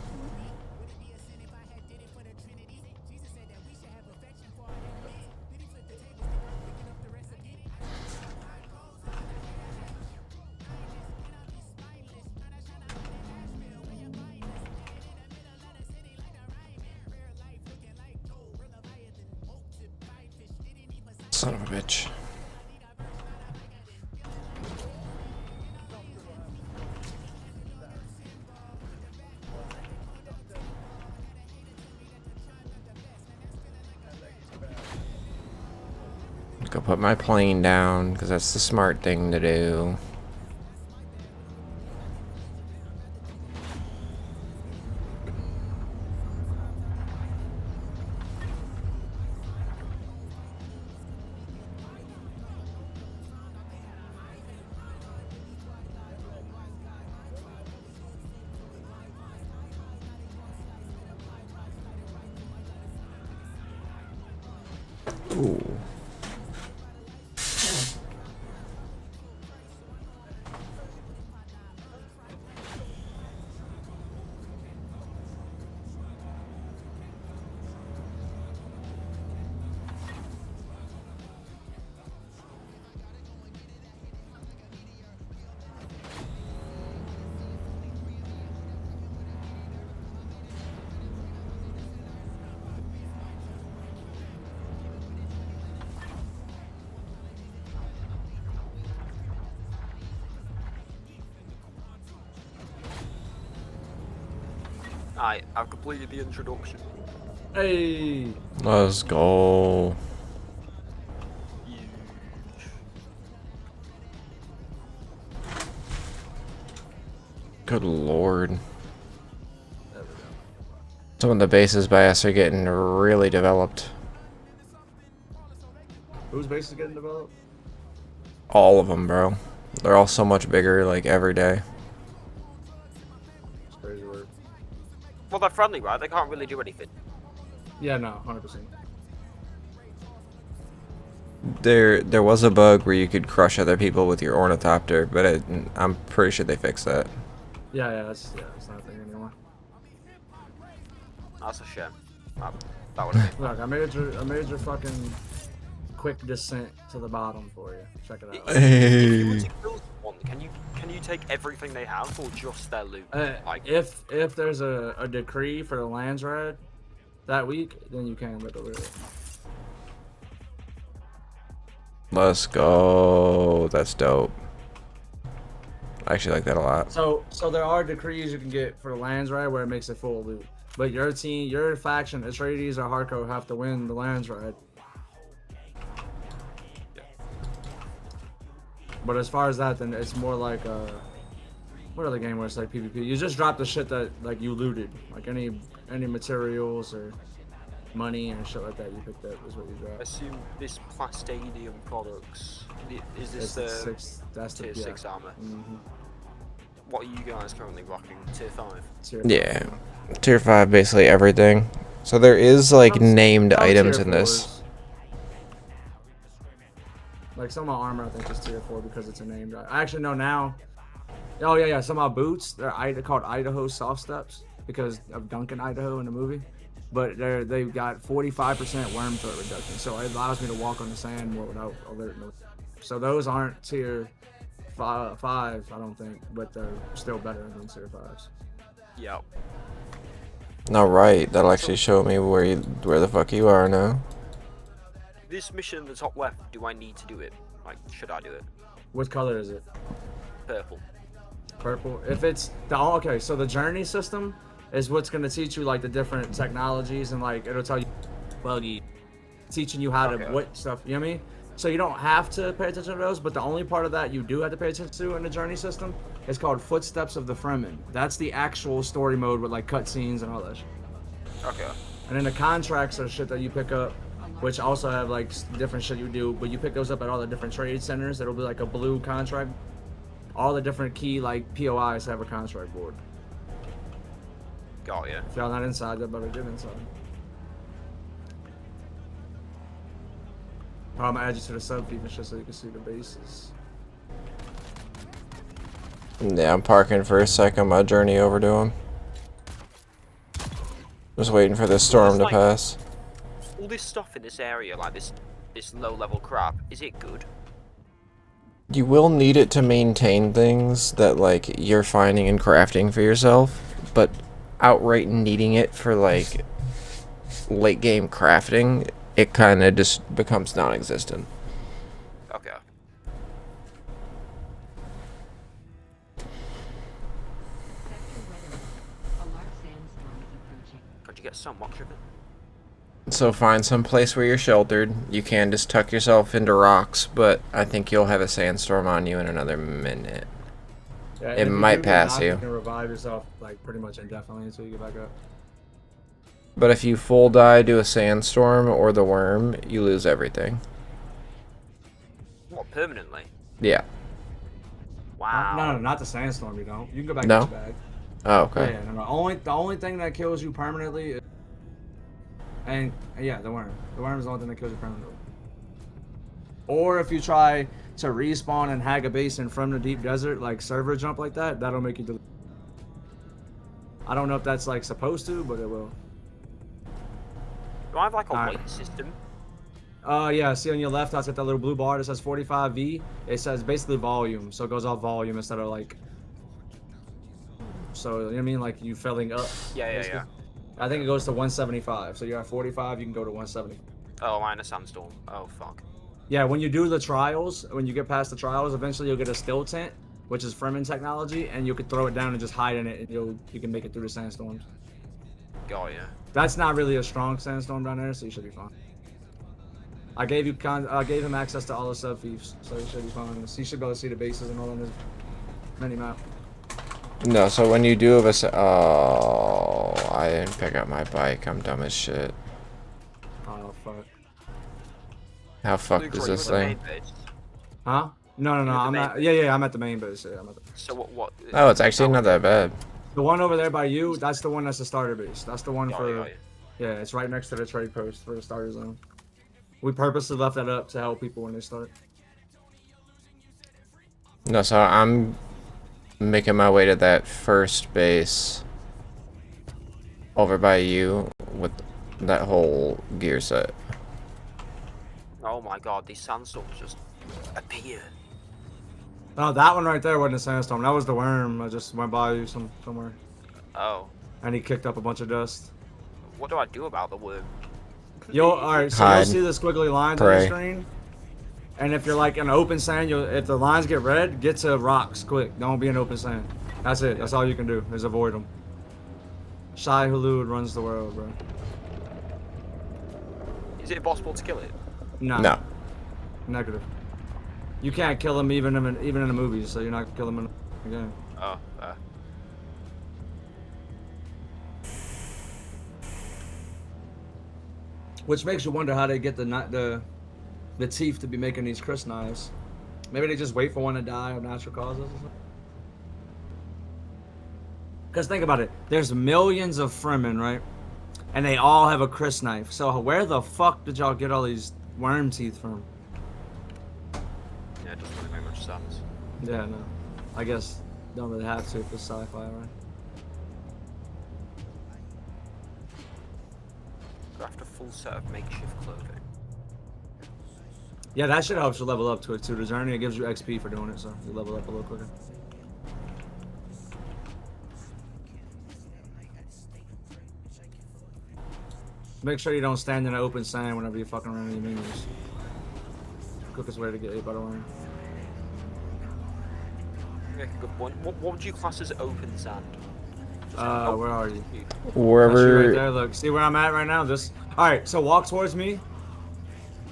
Son of a bitch. Go put my plane down, because that's the smart thing to do. Ooh. Alright, I've completed the introduction. Hey. Let's go. Good lord. There we go. Some of the bases by us are getting really developed. Whose base is getting developed? All of them, bro. They're all so much bigger, like, every day. It's crazy word. Well, they're friendly, right? They can't really do anything. Yeah, no, 100%. There was a bug where you could crush other people with your ornithopter, but I'm pretty sure they fixed that. Yeah, that's not a thing anymore. That's a shame. That would have been. Look, I made your fucking quick descent to the bottom for you. Check it out. If you were to kill someone, can you take everything they have or just their loot? If there's a decree for the lands rad that week, then you can look over it. Let's go. That's dope. I actually like that a lot. So there are decrees you can get for the lands ride where it makes it full loot. But your team, your faction, Atreides or Harco have to win the lands ride. But as far as that, then it's more like what other game where it's like PvP? You just drop the shit that like you looted, like any materials or money and shit like that. You pick that is what you I drop. assume this Plastadium products. Is this It's the six, that's tier the 6 armor? Mm-hmm. What are you guys currently rocking? Tier 5? Yeah. Tier 5, basically everything. So there is, like, named Some items tier in this. 4s. Like some of my armor, I think is tier 4 because it's a named. I actually know now. Oh yeah. Some of my boots, they're called Idaho soft steps because of Duncan, Idaho in the movie. But they've got 45% worm threat reduction, so it allows me to walk on the sand more without alerting them. So those aren't tier 5, I don't think, but they're still better than tier 5s. Yep. Alright, that'll actually show me where the fuck you are now. This mission in the top left, do I need to do it? Like, should I do it? What color is it? Purple. Purple. If it's the okay, so the journey system is what's gonna teach you like the different technologies and like it'll tell you buggy, teaching you how to what stuff. You know what I mean? So you don't have to pay attention to those, but the only part of that you do have to pay attention to in the journey system is called Footsteps of the Fremen. That's the actual story mode with like cutscenes and all that shit. Okay. And then the contracts are shit that you pick up, which also have like different shit you do, but you pick those up at all the different trade centers. It'll be like a blue contract. All the different key like POIs have a contract board. Got ya. If y'all not inside, they better get inside. I'm gonna add you to the sub feed just so you can see the bases. Yeah, I'm parking for a sec on my journey over to him. Just waiting for this storm to pass. All this stuff in this area, like this low level crap, is it good? You will need it to maintain things that, like, you're finding and crafting for yourself, but outright needing it for, like, late game crafting, it kind of just becomes non-existent. Okay. Could you get some much of it? So find some place where you're sheltered. You can just tuck yourself into rocks, but I think you'll have a sandstorm on you in another minute. Yeah, It might pass you. You can revive yourself like pretty much indefinitely until you get back up. But if you full die to a sandstorm or the worm, you lose everything. What, permanently? Yeah. Wow. No, not the sandstorm. You don't. You can go back No? to your bag. Oh, okay. Yeah, no. The only thing that kills you permanently is, and yeah, the worm. The worm is the only thing that kills you permanently. Or if you try to respawn and hag a basin from the deep desert, like server jump like that, that'll make you delete. I don't know if that's like supposed to, but it will. Do I have like a Alright. weight system? Yeah, see on your left, that's got that little blue bar that says 45V. It says basically volume, so it goes off volume instead of like. So, you know what I mean? Like you filling up. Yeah. I think it goes to 175. So you're at 45, you can go to 170. Oh, I'm in a sandstorm. Oh, fuck. Yeah, when you do the trials, when you get past the trials, eventually you'll get a still tent, which is Fremen technology, and you could throw it down and just hide in it, and you can make it through the sandstorms. Got ya. That's not really a strong sandstorm down there, so you should be fine. I gave him access to all the sub thieves, so he should be fine. He should be able to see the bases and all on his mini map. No, so when you do have oh, I didn't pick up my bike. I'm dumb as shit. Oh fuck. How fucked Luke, is are you this at the thing? main base? Huh? No, You're at the I'm main not. base? Yeah, I'm at the main base. Yeah, I'm at the... So what? Oh, it's actually not that bad. The one over there by you, that's the one that's the starter base. That's the one Got for... you, got you. Yeah, it's right next to the trade post for the starter zone. We purposely left that up to help people when they start. No, so I'm making my way to that first base over by you with that whole gear set. Oh my god, these sandstorms just appear. No, that one right there wasn't a sandstorm. That was the worm. I just went by you somewhere. Oh. And he kicked up a bunch of dust. What do I do about the worm? Yo, alright, so Hide. you'll see the squiggly lines on Pray. your screen. And if you're like in open sand, if the lines get red, get to rocks quick. Don't be in open sand. That's it. That's all you can do is avoid them. Shai Hulud runs the world, bro. Is it impossible to kill it? No. No. Negative. You can't kill him even in the movies, so you're not gonna kill him in the game. Oh, Which makes you wonder how they get the teeth to be making these Chris knives. Maybe they just wait for one to die of natural causes or something. Because think about it, there's millions of Fremen, right? And they all have a Chris knife. So where the fuck did y'all get all these worm teeth from? yeah, it doesn't really make much sense. Yeah, no. I guess don't really have to for sci-fi, right? Craft a full set of makeshift clothing. Yeah, that shit helps you level up to it too. The journey, it gives you XP for doing it, so you level up a little quicker. Make sure you don't stand in the open sand whenever you're fucking around with your minions. Quickest way to get hit by the worm. Make a good point. What would you class as open sand? Where are you? That's you right Wherever. there, look. See where I'm at right now? This. Alright, so walk towards me.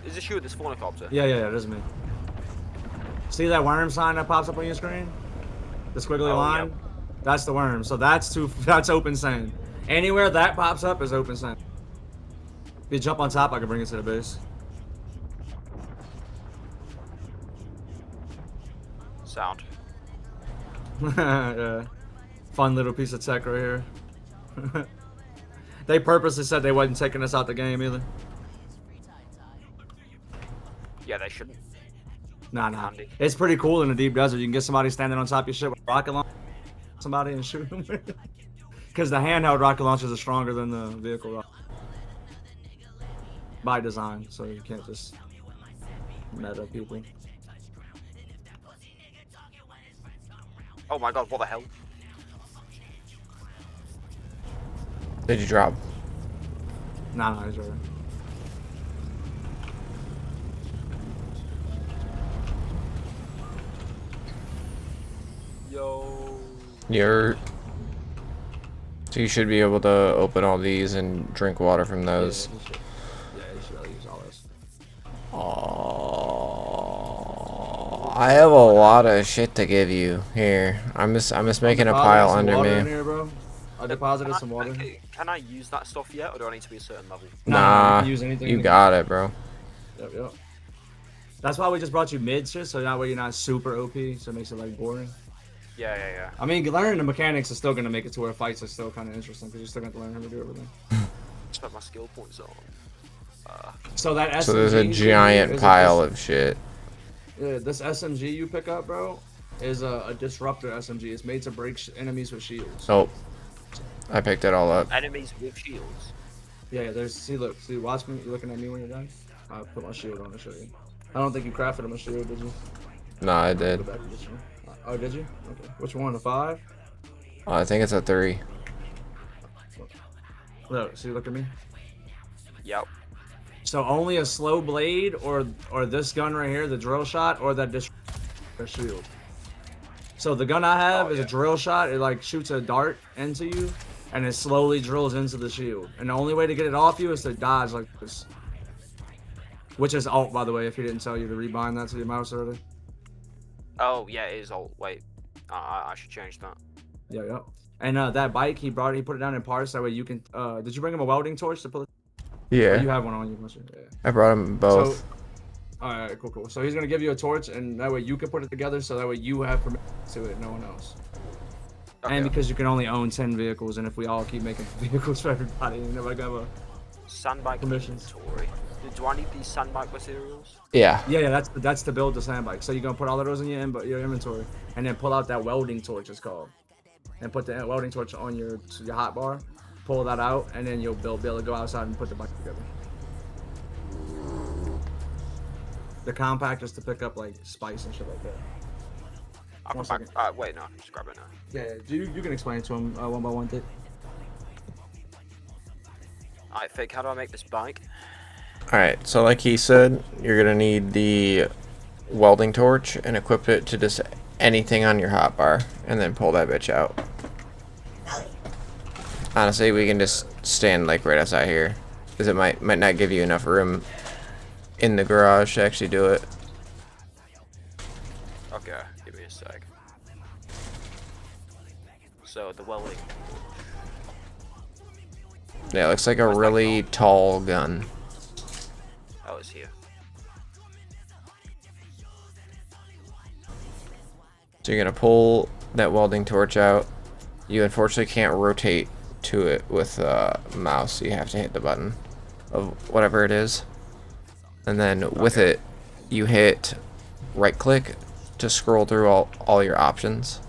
Is this you with this phonocopter? Yeah, this is me. See that worm sign that pops up on your screen? The squiggly Oh, line? yep. That's the worm. So that's open sand. Anywhere that pops up is open sand. If you jump on top, I can bring it to the base. Sound. Yeah. Fun little piece of tech right here. They purposely said they wasn't taking us out the game either. Yeah, they shouldn't. Nah. Handy. It's pretty cool in the deep desert. You can get somebody standing on top of your shit with a rocket launcher, somebody and shoot them. Because the handheld rocket launchers are stronger than the vehicle rocket. By design, so you can't just meta people. Oh my god, what the hell? Did you drop? Nah, he's right. Yo. You're. So you should be able to open all these and drink water from those. Yeah, you should use all this. Oh, I have a lot of shit to give you here. I'm just making a pile under water in me. here, bro. I deposited some water. Can I use that stuff yet, or do I need to be a certain level? Nah, you can use anything you in the got it, bro. Yep. That's why we just brought you mid shit, so that way you're not super OP, so it makes it like boring. Yeah. I mean, learning the mechanics is still gonna make it to where fights are still kind of interesting because you're still gonna have to learn how to do everything. Spent my skill points on. So that SMG So there's a giant pile of shit. Yeah, this SMG you pick up, bro, is a disruptor SMG. It's made to break enemies with shields. Oh, I picked it all up. Enemies with shields. Yeah, there's. See, watch me. You looking at me when you're done? I'll put my shield on to show you. I don't think you crafted him a shield, did you? Nah, I did. Go back to this one. Oh, did you? Okay. Which one? A 5? Oh, I think it's a 3. Look, see, look at me. Yep. So only a slow blade, or this gun right here, the drill shot, or that shield. So the gun I have is a drill shot. It like shoots a dart into you, and it slowly drills into the shield. And the only way to get it off you is to dodge like this. Which is alt, by the way, if he didn't tell you to rebind that to your mouse already. Oh, yeah, it is alt. Wait. I should change that. Yeah. And that bike he put it down in parts. That way you can. Did you bring him a welding torch to pull it? Oh, Yeah, you have one on you, must you? Yeah. I brought them both. So, all right, cool. So he's gonna give you a torch, and that way you can put it together. So that way you have permission to it, no one else. Okay. And because you can only own 10 vehicles, and if we all keep making vehicles for everybody, you never got a Sandbike permissions. inventory. Do I need these sandbike materials? Yeah. Yeah, that's to build the sandbike. So you're gonna put all of those in your inventory, and then pull out that welding torch, it's called, and put the welding torch on your hot bar. Pull that out, and then you'll be able to go outside and put the bike together. The compact is to pick up like spice and shit like that. I'll One come back. second. Wait, no, just grab it now. Yeah, you can explain it to him one by one. Alright, Fake, how do I make this bike? Alright, so like he said, you're gonna need the welding torch and equip it to just anything on your hotbar, and then pull that bitch out. Honestly, we can just stand like right outside here, because it might not give you enough room in the garage to actually do it. Okay, give me a sec. So, the welding. Yeah, it looks like a Where's that really gone? tall gun. Oh, it's here. So you're gonna pull that welding torch out. You unfortunately can't rotate to it with a mouse. You have to hit the button of whatever it is. And then with it, you hit right click to scroll through all your options.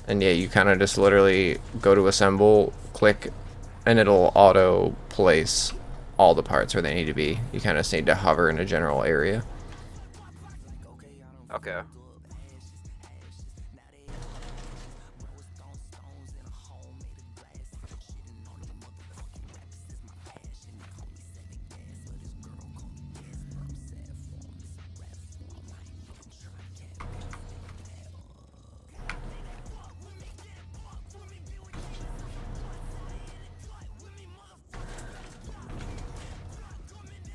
And yeah, you kind of just literally go to assemble, click, and it'll auto place all the parts where they need to be. You kind of just need to hover in a general area. Okay.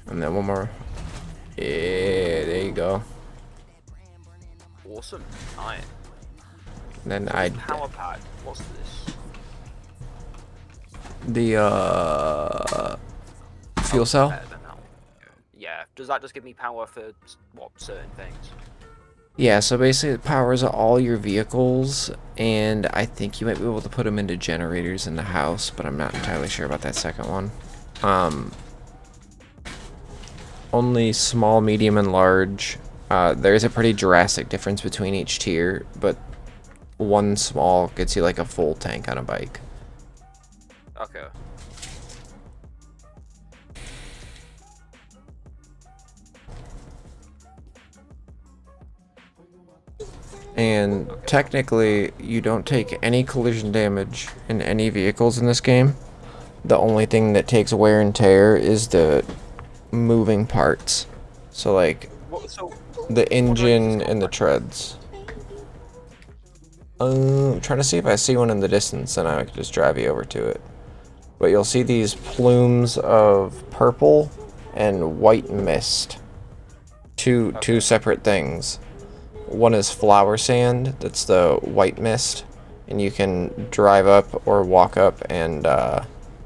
And then one more. Yeah, there you go. Awesome. Alright. And then I Power pad. What's this? the fuel cell. Better than that one. Yeah. Does that just give me power for what certain things? Yeah, so basically it powers all your vehicles, and I think you might be able to put them into generators in the house, but I'm not entirely sure about that second one. Only small, medium, and large. There is a pretty drastic difference between each tier, but one small gets you like a full tank on a bike. Okay. And technically, you don't take any collision damage in any vehicles in this game. The only thing that takes wear and tear is the moving parts. So like So, the engine and the treads. I'm trying to see if I see one in the distance, and I could just drive you over to it. But you'll see these plumes of purple and white mist. Two separate things. One is flower sand, that's the white mist, and you can drive up or walk up and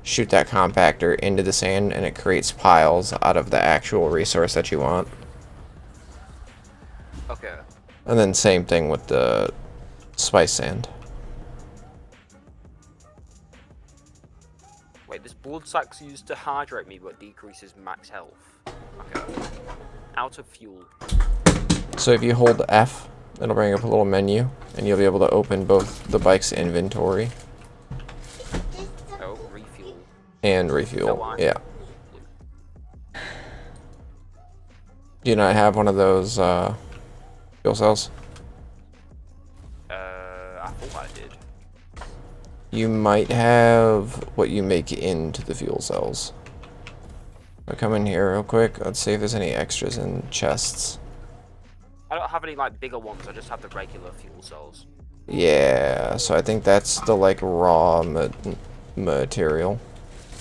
shoot that compactor into the sand, and it creates piles out of the actual resource that you want. okay. And then same thing with the spice sand. Wait, this blood sack's used to hydrate me but decreases max health. Okay. Out of fuel. So if you hold F, it'll bring up a little menu, and you'll be able to open both the bike's inventory Oh, refuel. and Oh, refuel. why? Yeah. Do you not have one of those fuel cells? I thought I did. You might have what you make into the fuel cells. I'll come in here real quick. Let's see if there's any extras in chests. I don't have any like bigger ones, I just have the regular fuel cells. Yeah, so I think that's the like raw material.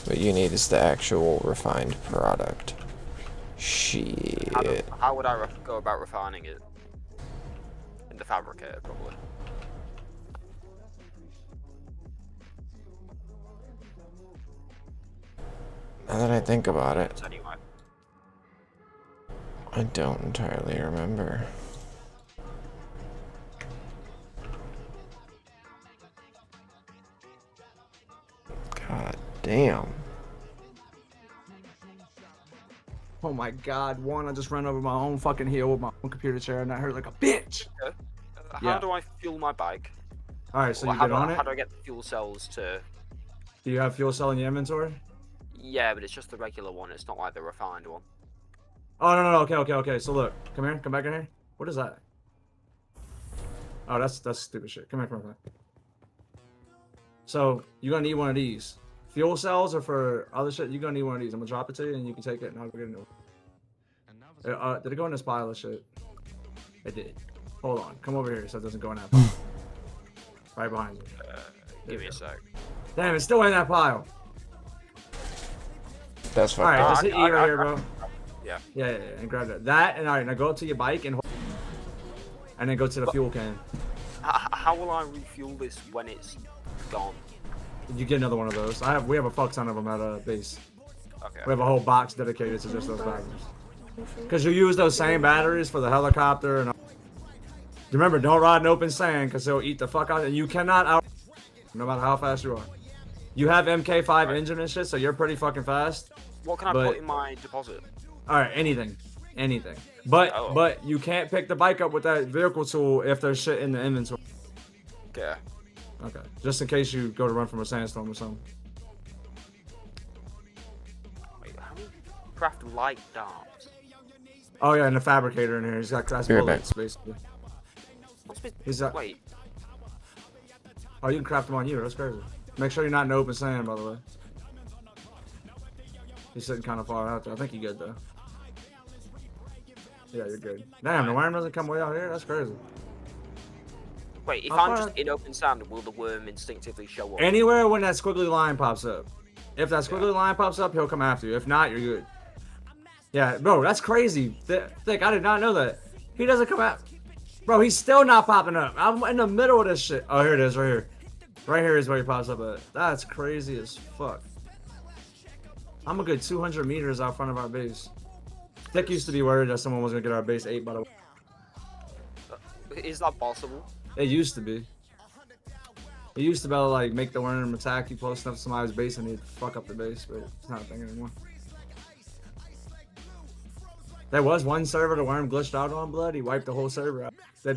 What you need is the actual refined product. Shit. How would I go about refining it? In the fabricator, probably. Now that I think about it, Anyway. I don't entirely remember. God damn. Oh my god, one, I just ran over my own fucking heel with my own computer chair and I hurt like a bitch. How Yeah. do I fuel my bike? Alright, so Or you how get do on I, it? how do I get the fuel cells to? Do you have fuel cell in your inventory? Yeah, but it's just the regular one. It's not like the refined one. Oh, no, okay. So look, come here, come back in here. What is that? Oh, that's stupid shit. Come here. So, you're gonna need one of these. Fuel cells are for other shit. You're gonna need one of these. I'm gonna drop it to you and you can take it and I'll go get a new one. Did it go in this pile of shit? It did. Hold on. Come over here so it doesn't go in that pile. Right behind you. Give me a sec. Damn, it's still in that pile. That's fucked Alright, up. just hit E right here, bro. Yeah. Yeah, and grab that. That, and alright, now go up to your bike and then go to the fuel can. How will I refuel this when it's gone? You get another one of those. We have a fuck ton of them at base. Okay. We have a whole box dedicated to just those batteries. Because you use those same batteries for the helicopter and all. Remember, don't ride in open sand because they'll eat the fuck out. And you cannot out, no matter how fast you are. You have MK5 engine and shit, so you're pretty fucking fast. What can I but- put in my deposit? All right, anything. But Oh. but you can't pick the bike up with that vehicle tool if there's shit in the inventory. Okay. Okay, just in case you go to run from a sandstorm or something. Wait, how do you craft light darts? Oh yeah, and the fabricator in here. He's got glass Be right bullets, basically. What's with... He's got. Wait. Oh, you can craft them on you. That's crazy. Make sure you're not in open sand, by the way. He's sitting kind of far out there. I think you're good though. Yeah, you're good. Damn, the worm doesn't come way out here. That's crazy. Wait, if How I'm far- just in open sand, will the worm instinctively show up? Anywhere when that squiggly line pops up. If that squiggly line pops up, he'll come after you. If not, you're good. Yeah, bro, that's crazy. Thick, I did not know that. He doesn't come out. Bro, he's still not popping up. I'm in the middle of this shit. Oh, here it is, right here. Right here is where he pops up at. That's crazy as fuck. I'm a good 200 meters out front of our base. Thick used to be worried that someone was gonna get our base 8 by the way. Is that possible? It used to be. It used to be able to like make the worm attack you close enough to somebody's base and he'd fuck up the base, but it's not a thing anymore. There was one server the worm glitched out on, blood. He wiped the whole server out.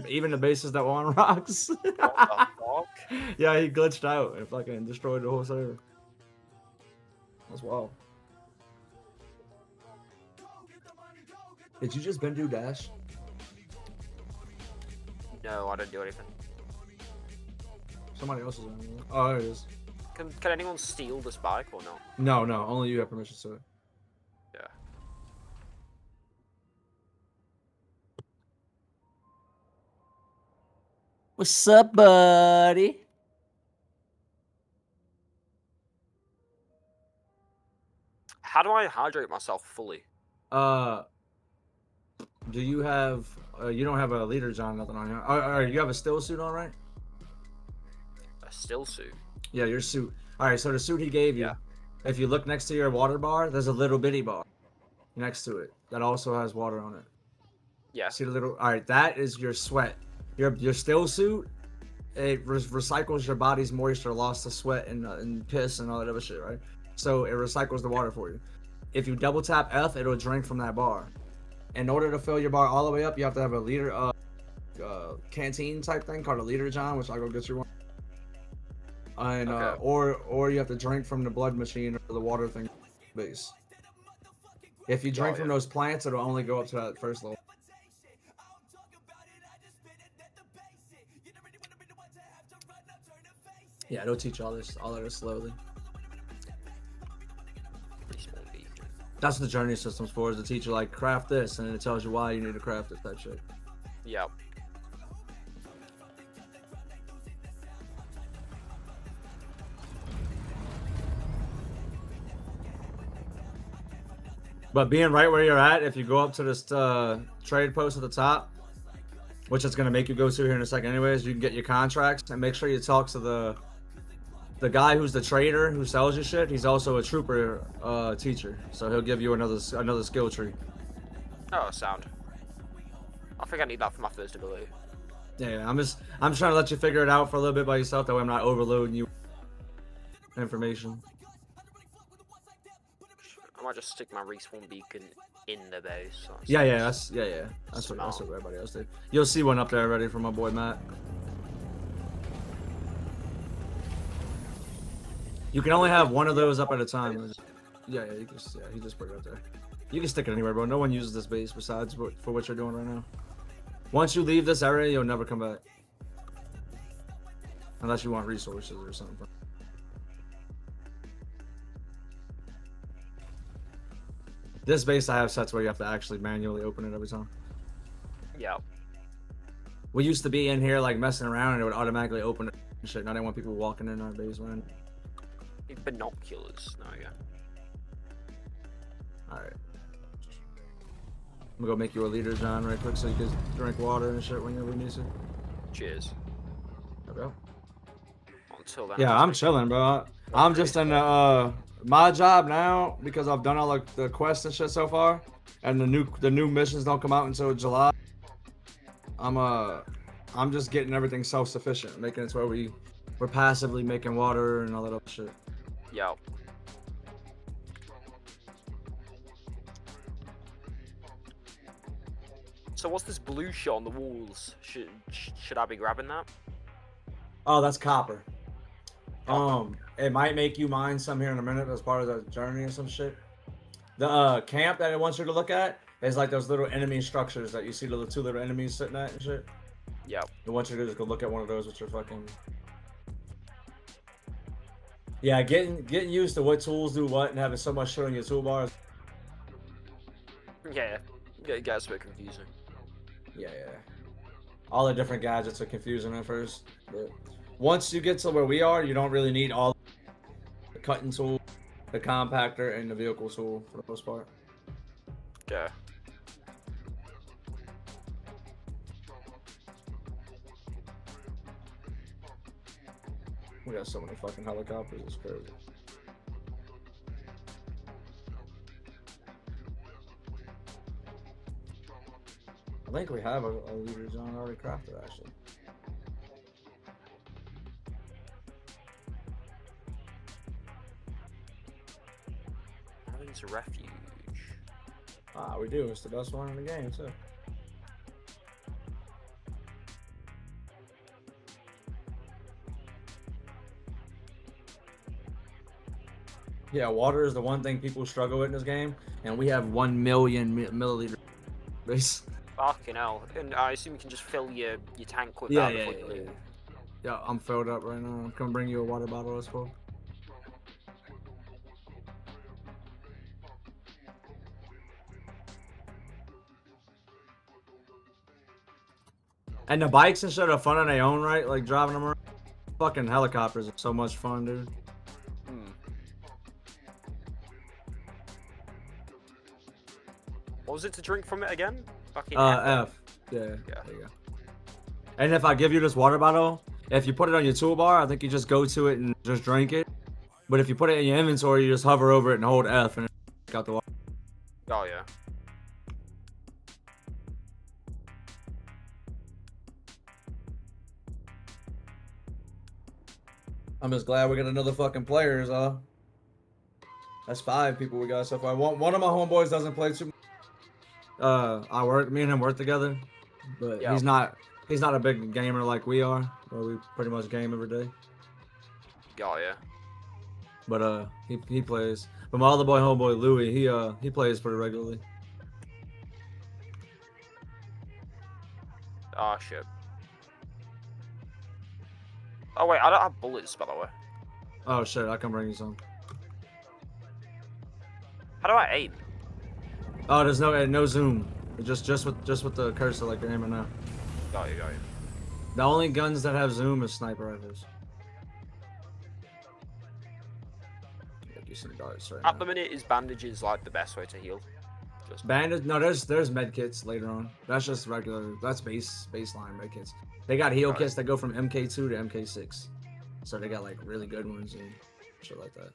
Even the bases that were on rocks. What the fuck? Yeah, he glitched out and fucking destroyed the whole server. That's wild. Did you just bend do dash? No, I don't do anything. Somebody else is on there. Oh, there it is. Can anyone steal this bike or not? No, only you have permission to it. Yeah. What's up, buddy? How do I hydrate myself fully? Do you have? You don't have a leader, John. Nothing on you. You have a still suit on, right? A still suit. Yeah, your suit. All right, so the suit he gave you. Yeah. If you look next to your water bar, there's a little bitty bar next to it that also has water on it. Yeah. See the little. All right, that is your sweat. Your still suit. It recycles your body's moisture lost to sweat and piss and all that other shit, right? So it recycles the water for you. If you double tap F, it'll drink from that bar. In order to fill your bar all the way up, you have to have a liter canteen type thing called a liter, John, which I'll go get you one. And Okay. or you have to drink from the blood machine or the water thing base. If you drink from those plants, it'll only go up to that first level. Yeah, it'll teach you all of this slowly. Pretty small feet. That's what the journey system's for, is to teach you like craft this, and then it tells you why you need to craft it, type shit. Yep. But being right where you're at, if you go up to this trade post at the top, which it's gonna make you go through here in a second anyways, you can get your contracts and make sure you talk to the guy who's the trader who sells you shit, he's also a trooper teacher. So he'll give you another skill tree. Oh, sound. I think I need that for my first ability. Yeah, I'm trying to let you figure it out for a little bit by yourself. That way I'm not overloading you information. I might just stick my respawn beacon in the base. Yeah. That's what everybody else did. You'll see one up there already from my boy Matt. You can only have one of those up at a time. Yeah, he just put it up there. You can stick it anywhere, bro. No one uses this base besides for what you're doing right now. Once you leave this area, you'll never come back. Unless you want resources or something. This base I have sets where you have to actually manually open it every time. Yeah. We used to be in here like messing around and it would automatically open it and shit. Now I don't want people walking in our base, man. Binoculars. No, yeah. Alright. I'm gonna go make you a leader, John, right quick so you can drink water and shit whenever you need to. Cheers. There we go. Until then. Yeah, I'm chilling, bro. I'm just in my job now because I've done all the quests and shit so far, and the new missions don't come out until July. I'm just getting everything self-sufficient, making it to where we're passively making water and all that other shit. Yo. So what's this blue shit on the walls? Should I be grabbing that? Oh, that's copper. It might make you mine some here in a minute as part of the journey or some shit. The camp that it wants you to look at is like those little enemy structures that you see the two little enemies sitting at and shit. Yeah. It wants you to just go look at one of those with your fucking. Yeah, getting used to what tools do what and having so much shit on your toolbar. Yeah. It gets a bit confusing. Yeah. All the different gadgets are confusing at first, but once you get to where we are, you don't really need all the cutting tool, the compactor, and the vehicle tool for the most part. Yeah. We got so many fucking helicopters, it's crazy. I think we have a leader zone already crafted, actually. Heaven's Refuge. Ah, we do. It's the best one in the game, too. Yeah, water is the one thing people struggle with in this game, and we have 1 million milliliter base. Fucking hell. And I assume you can just fill your tank with Yeah, that yeah, before you yeah, leave. Yeah, I'm filled up right now. I'm gonna bring you a water bottle as well. And the bikes and shit are fun on their own, right? Like driving them around. Fucking helicopters are so much fun, dude. What was it to drink from it again? Fucking F. Yeah, there you go. And if I give you this water bottle, if you put it on your toolbar, I think you just go to it and just drink it. But if you put it in your inventory, you just hover over it and hold F and it out the water. Oh, yeah. I'm just glad we got another fucking players, That's 5 people we got so far. One of my homeboys doesn't play too much. Me and him work together, but Yeah. he's not a big gamer like we are, where we pretty much game every day. Oh, yeah. But he plays. But my other boy, homeboy Louis, he plays pretty regularly. Oh, shit. Oh, wait, I don't have bullets, by the way. Oh shit, I can bring you some. How do I aim? Oh, there's no zoom. Just with the cursor like you're aiming now. Got you. The only guns that have zoom is sniper rifles. You see darts right At now. the minute, is bandages like the best way to heal? Just Bandit? No, there's med kits later on. That's just regular. That's baseline med kits. They got heal kits that go from MK2 to MK6. So they got like really good ones and shit like that.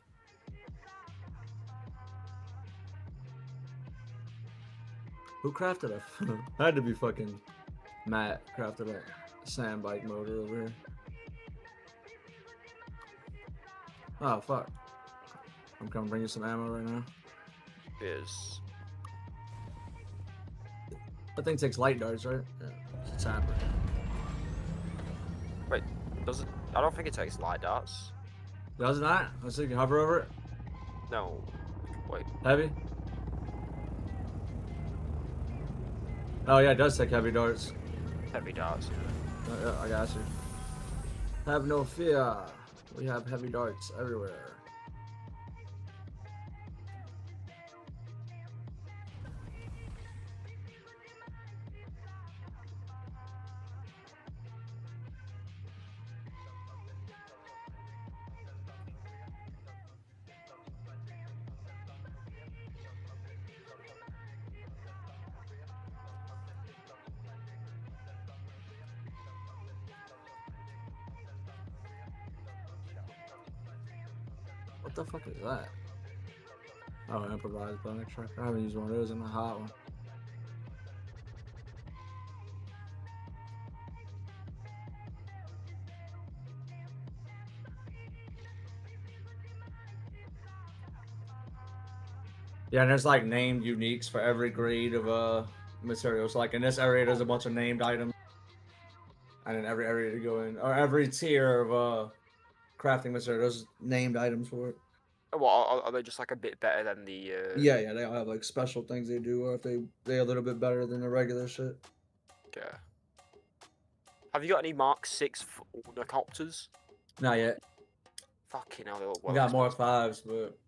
Who crafted a? Had to be fucking Matt crafted a sand bike motor over here. Oh fuck! I'm coming bring you some ammo right now. Is That thing takes light darts, right? Yeah. It's a tapper. wait, does it? I don't think it takes light darts. Does it not? Let's see. You can hover over it. No, wait. Heavy. Oh yeah, it does take heavy darts. Heavy darts. Yeah, I got you. Have no fear. We have heavy darts everywhere. What the fuck is that? Oh, improvised bonus track. I haven't used one of those in a hot one. Yeah, and there's like named uniques for every grade of materials. Like in this area, there's a bunch of named items, and in every area to go in, or every tier of crafting material, there's named items for it. What are they just like a bit better than the? Yeah, they all have like special things they do, or if they a little bit better than the regular shit. Okay. Have you got any Mark 6 ornithopters? Not yet. Fucking hell, they look We well got more expensive. 5s, but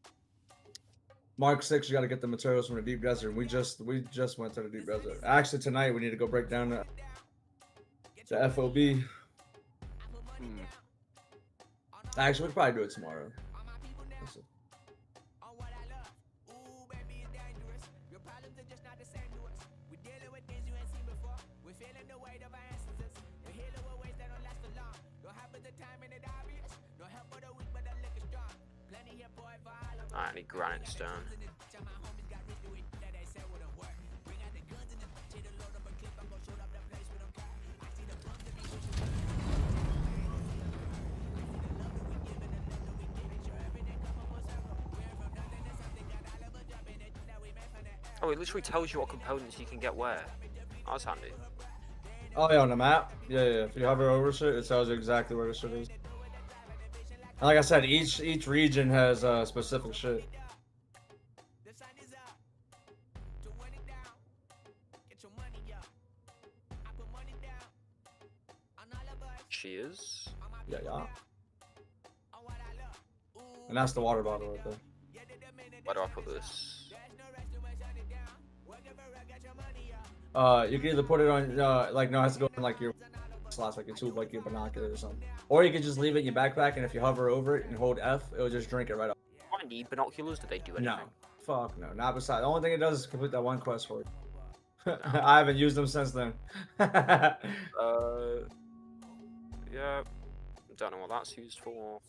Mark 6, you got to get the materials from the deep desert. We just went to the deep desert. Actually, tonight we need to go break down the FOB. Actually, we could probably do it tomorrow. Let's see. I need granite stone. Oh, it literally tells you what components you can get where. That's handy. Oh yeah, on the map. Yeah. If you hover over shit, it tells you exactly where the shit is. And like I said, each region has specific shit. Cheers. Yeah. And that's the water bottle right there. Where do I put this? You can either put it on like no, it has to go in like your slots, like your tube, like your binoculars or something. Or you can just leave it in your backpack, and if you hover over it and hold F, it'll just drink it right up. Do I need binoculars? Do they do anything? No, fuck no, not beside. The only thing it does is complete that one quest for you. I haven't used them since then. Yeah. Don't know what that's used for.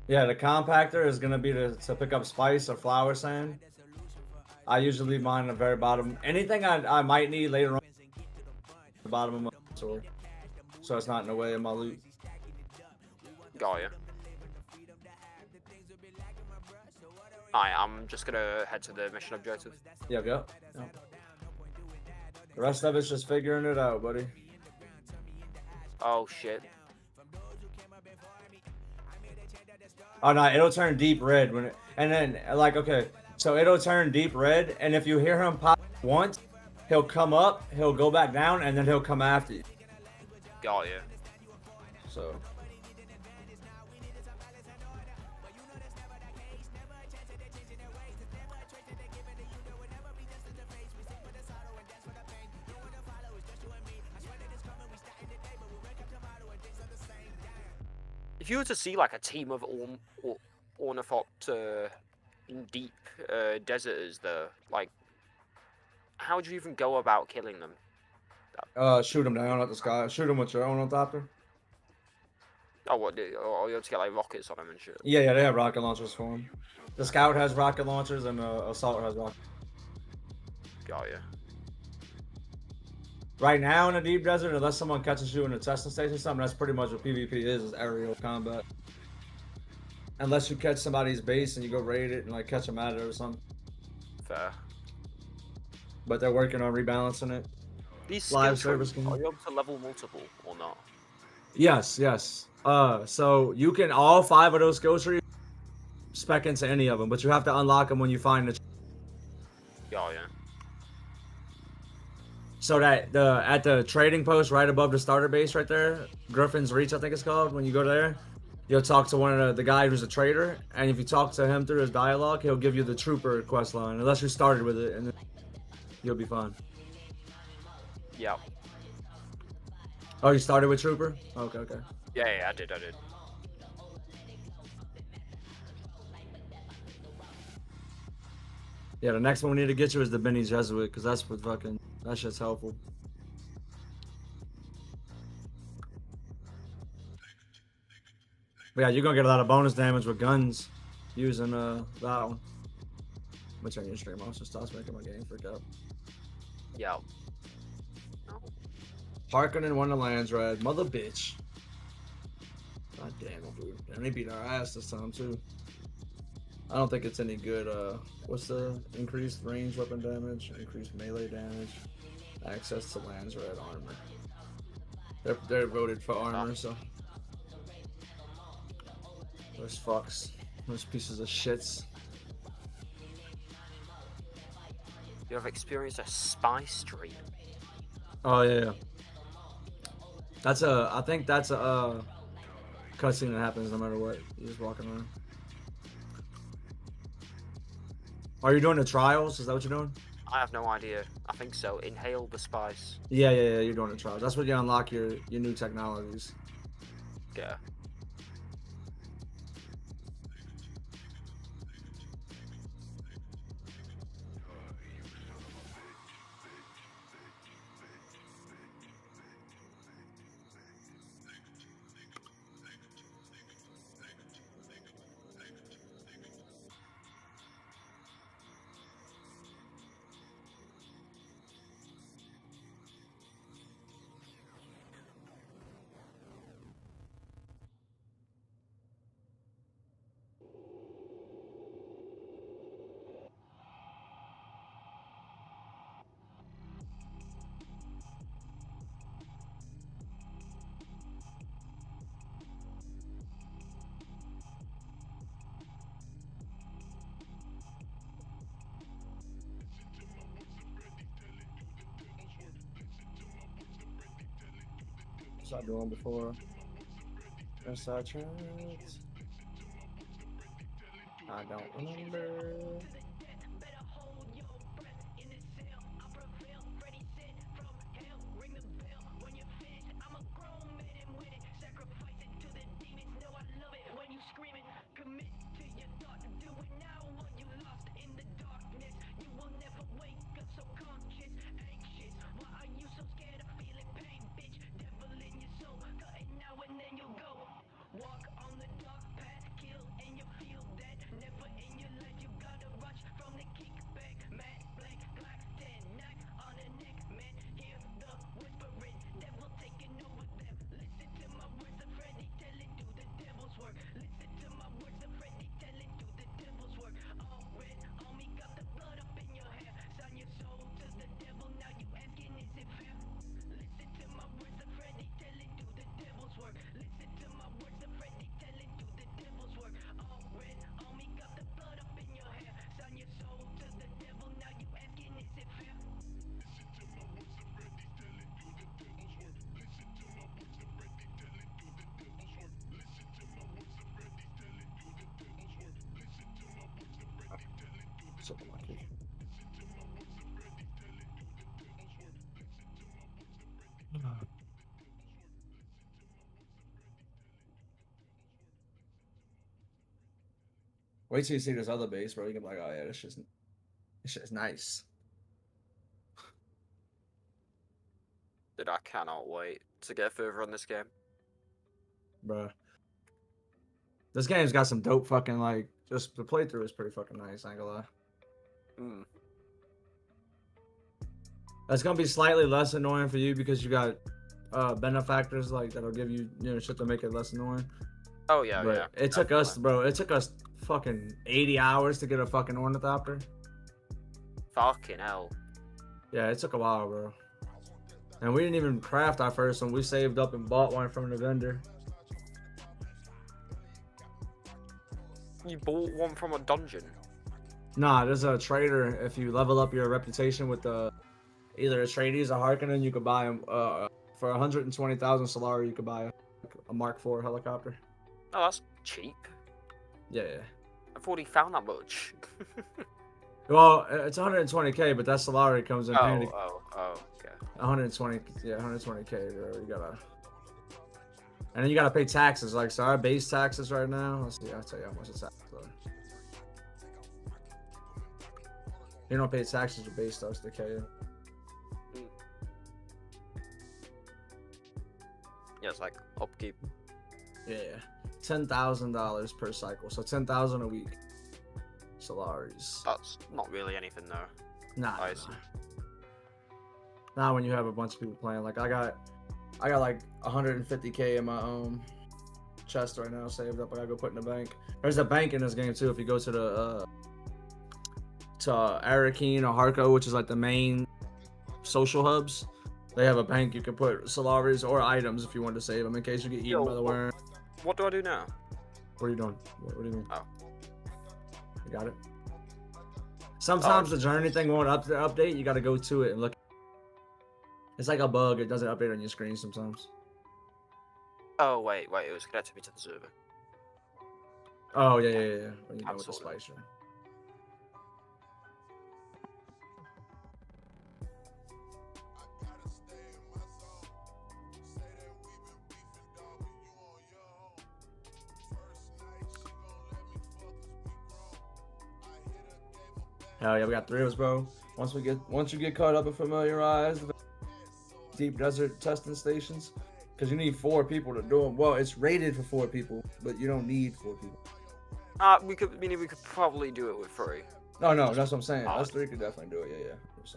Yeah, the compactor is gonna be to pick up spice or flour sand. I usually leave mine at the very bottom. Anything I might need later on, the bottom of my sword, so it's not in the way of my loot. Got ya. Alright, I'm just gonna head to the mission objective. Yep. The rest of it's just figuring it out, buddy. Oh shit. Oh no, it'll turn deep red when it, and then like okay, so it'll turn deep red, and if you hear him pop once, he'll come up, he'll go back down, and then he'll come after you. Got ya. So. If you were to see like a team of ornithopter in deep deserts, though, like, how would you even go about killing them? Shoot them down at the sky. Shoot them with your own ornithopter. Oh, what? Oh, you have to get like rockets on them and shit. Yeah, they have rocket launchers for them. The Scout has rocket launchers, and the Assault has rocket. Got ya. Right now in the deep desert, unless someone catches you in a testing station or something, that's pretty much what PvP is aerial combat. Unless you catch somebody's base and you go raid it and like catch them at it or something. Fair. But they're working on rebalancing it. These Live skill service trees, can. are you able to level multiple or not? Yes. So you can all 5 of those skill trees spec into any of them, but you have to unlock them when you find the. Yeah. So that at the trading post right above the starter base right there, Griffin's Reach I think it's called. When you go there, you'll talk to one of the guy who's a trader, and if you talk to him through his dialogue, he'll give you the trooper quest line. Unless you started with it, and then you'll be fine. Yeah. Oh, you started with trooper? Okay. Yeah, I did. Yeah, the next one we need to get you is the Benny Jesuit, because that's what fucking that shit's helpful. But yeah, you're gonna get a lot of bonus damage with guns using that one. Which on your stream also stops making my game freak out. Yeah. Harkonnen won the lands red, mother bitch. God damn it, dude. And they beat our ass this time too. I don't think it's any good. What's the increased range weapon damage, increased melee damage, access to lands red armor. They're voted for armor, so those fucks, those pieces of shits. You have experienced a spy stream. Oh yeah. I think that's a cutscene that happens no matter what. You're just walking around. Are you doing the trials? Is that what you're doing? I have no idea. I think so. Inhale the spice. Yeah. You're doing the trials. That's what you unlock your new technologies. Yeah. Was I doing before? Yes, I tried. I don't remember. Something like it. Wait till you see this other base, bro. You can be like, oh yeah, this shit's nice. Dude, I cannot wait to get further on this game. Bruh. This game's got some dope fucking like. Just the playthrough is pretty fucking nice. I ain't gonna lie. Mm. That's gonna be slightly less annoying for you because you got benefactors like that'll give you shit to make it less annoying. Oh yeah, But yeah. it took us, definitely. bro. It took us fucking 80 hours to get a fucking ornithopter. Fucking hell. Yeah, it took a while, bro. And we didn't even craft our first one. We saved up and bought one from the vendor. You bought one from a dungeon. Nah, there's a trader. If you level up your reputation with either Atreides or Harkonnen, you could buy them for 120,000 Solari. You could buy a Mark IV helicopter. Oh, that's cheap. Yeah, yeah. I've already found that much. Well, it's 120k, but that Solari comes in handy. Oh, okay. 120, yeah, 120k. Bro. You gotta, and then you gotta pay taxes. Like, so our base taxes right now. Let's see, I'll tell you how much the taxes are. You don't pay taxes, your base starts decaying. Yeah, it's like upkeep. Yeah, $10,000 per cycle, so 10,000 a week. Solaris. That's not really anything though. Nah, I nah. see. Not when you have a bunch of people playing. Like I got like 150k in my chest right now saved up. I gotta go put in the bank. There's a bank in this game too. If you go to the Arakeen or Harko, which is like the main social hubs, they have a bank you can put Solaris or items if you want to save them in case you get eaten by the worm. What do I do now? What are you doing? What do you mean? Oh. You got it. Sometimes the journey thing won't update. You got to go to it and look. It's like a bug. It doesn't update on your screen sometimes. Oh wait, it was connected me to the server. Oh yeah. When you go with the Cancelled it. spice room. Hell yeah, we got 3 of us, bro. Once you get caught up and familiarized with deep desert testing stations, because you need 4 people to do them. Well, it's rated for 4 people, but you don't need 4 people. We could probably do it with 3. No, that's what I'm saying. Us 3 could definitely do it. Yeah. 100%.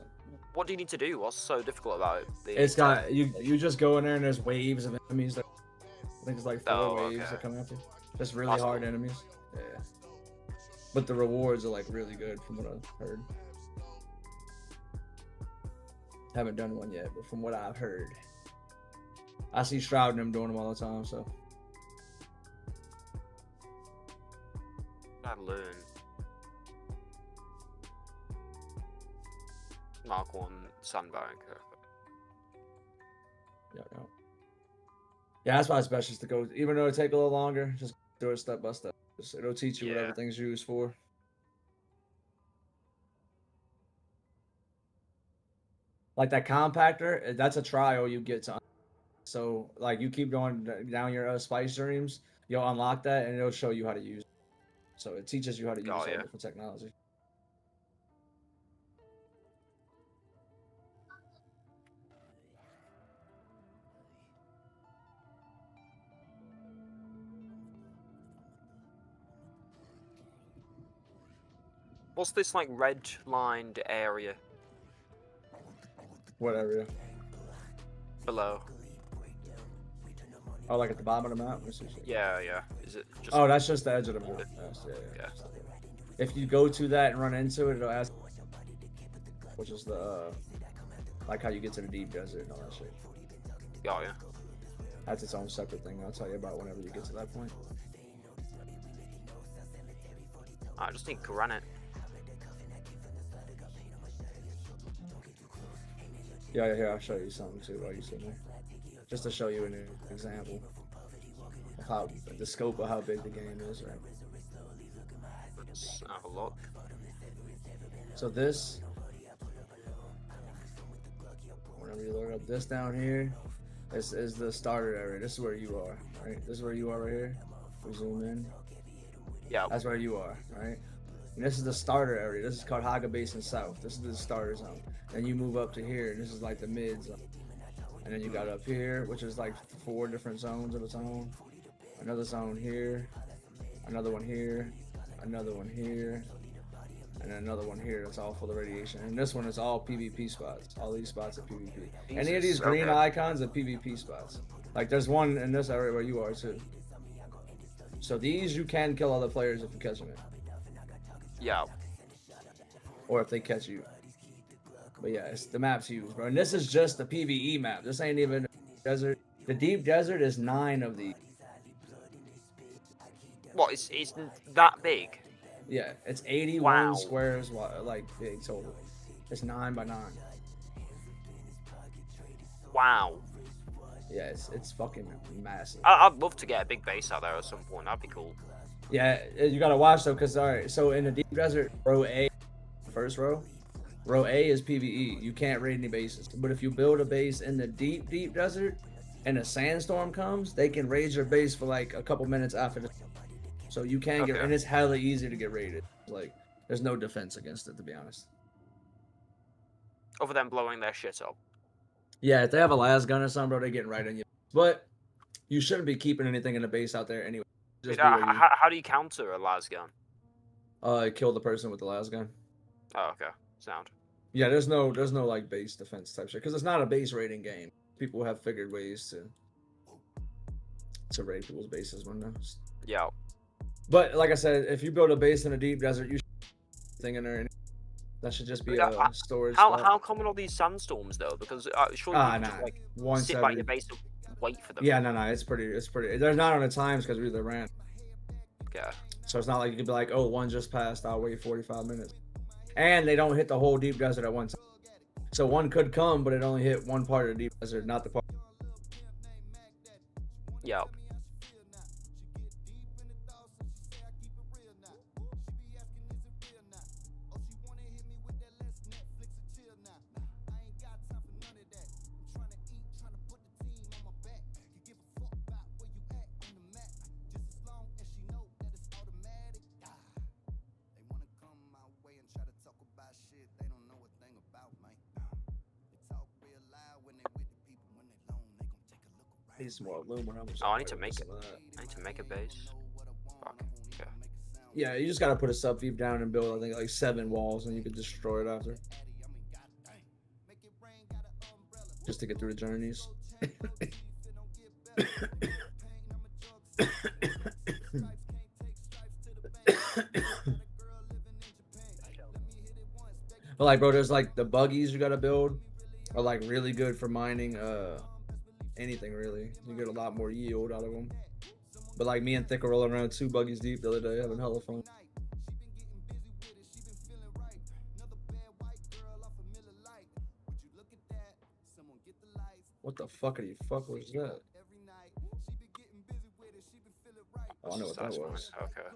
What do you need to do? What's so difficult about it? It's got you just go in there and there's waves of enemies. I think it's like 4 waves that come after. Just really That's hard cool. enemies. Yeah. But the rewards are like really good from what I've heard. Haven't done one yet, but from what I've heard, I see Shroud and them doing them all the time. So Gotta learn. Mark 1 Sandbank. yeah, that's why it's best just to go. Even though it take a little longer, just do it step by step. It'll teach you what Yeah. everything's used for. Like that compactor, that's a trial you get to. So like you keep going down your spice dreams, you'll unlock that and it'll show you how to use it. So it teaches you how to use all different technology. What's this like red lined area Whatever. Yeah. below? Oh, like at the bottom of the map? Let's see. Yeah. Is it just? Oh, that's just the edge of the map. Yeah. If you go to that and run into it, it'll ask, which is the like how you get to the deep desert and all that shit. Yeah. That's its own separate thing. I'll tell you about whenever you get to that point. I just need granite. Yeah, here, I'll show you something too while you're sitting there. Just to show you an example of how the scope of how big the game is, right? Let's have a look. So this, whenever you load up this down here, this is the starter area. This is where you are, right? This is where you are right here. We zoom in. Yeah. That's where you are, right? And this is the starter area. This is called Haga Basin South. This is the starter zone. Then you move up to here, and this is like the mid zone. And then you got up here, which is like 4 different zones of its own. Another zone here. another one here, another one here, and another one here. That's all full of radiation. And this one is all PvP spots. All these spots are PvP. Any of these green okay. icons are PvP spots. Like there's one in this area where you are too. So these you can kill other players if you catch them. Yeah. Or if they catch you. But yeah, it's the map's huge, bro. And this is just the PvE map. This ain't even the desert. The deep desert is 9 of these. What? It's that big? Yeah, it's 81 Wow. squares, like big total. It's 9 by 9. Wow. Yeah, it's fucking massive. I'd love to get a big base out there at some point. That'd be cool. Yeah, you gotta watch though, cause alright, so in the deep desert, row A, first row A is PvE. You can't raid any bases. But if you build a base in the deep desert, and a sandstorm comes, they can raid your base for like a couple minutes after the. So you can get, and it's hella easy to get raided. Like, there's no defense against it, to be honest. Other than blowing their shit up. Yeah, if they have a las gun or something, bro, they're getting right on you. But you shouldn't be keeping anything in the base out there anyway. Just How do you counter a las gun? Kill the person with the las gun. Oh, okay. Sound. Yeah, there's no like base defense type shit because it's not a base raiding game. People have figured ways to raid people's bases when those. Yeah. But like I said, if you build a base in a deep desert, you should thing in there. That should just be a storage. How common are these sandstorms though? Because surely you can just, like sit by your base and wait for them. Yeah, no, it's pretty. They're not on the times because we either ran. Okay. So it's not like you could be like, oh, one just passed. I'll wait 45 minutes. And they don't hit the whole deep desert at one time. So one could come, but it only hit one part of the deep desert, not the part. Yeah. Need some more aluminum. Oh, I need to make it. I need to make a base. Fuck. Okay. Yeah, you just gotta put a sub deep down and build, I think, like 7 walls, and you can destroy it after. Just to get through the journeys. But like, bro, there's like the buggies you gotta build are like really good for mining anything really. You get a lot more yield out of them. But like me and Thick are rolling around 2 buggies deep the other day, having hella fun. What the fuck are you? Fuck was that? Oh, I know what that was. Okay.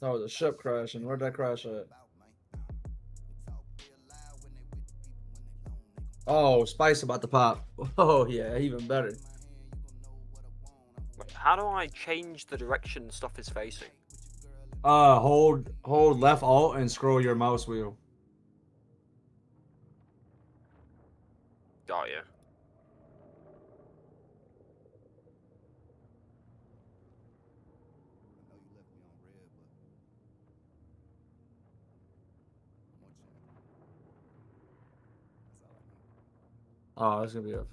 That was a ship crashing. Where'd that crash at? Oh, Spice about to pop. Oh yeah, even better. How do I change the direction stuff is facing? Hold left alt and scroll your mouse wheel. Got you. Oh, it's gonna be a.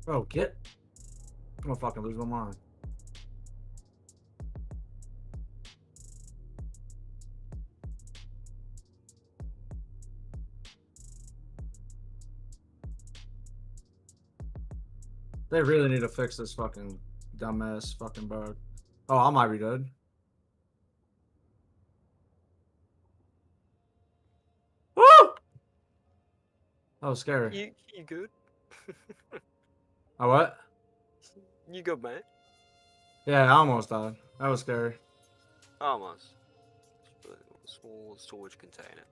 Bro, get. I'm gonna fucking lose my mind. They really need to fix this fucking dumbass fucking bug. Oh, I might be dead. That was scary. You good? Oh, what? You good, mate? Yeah, I almost died. That was scary. Almost. Small storage container.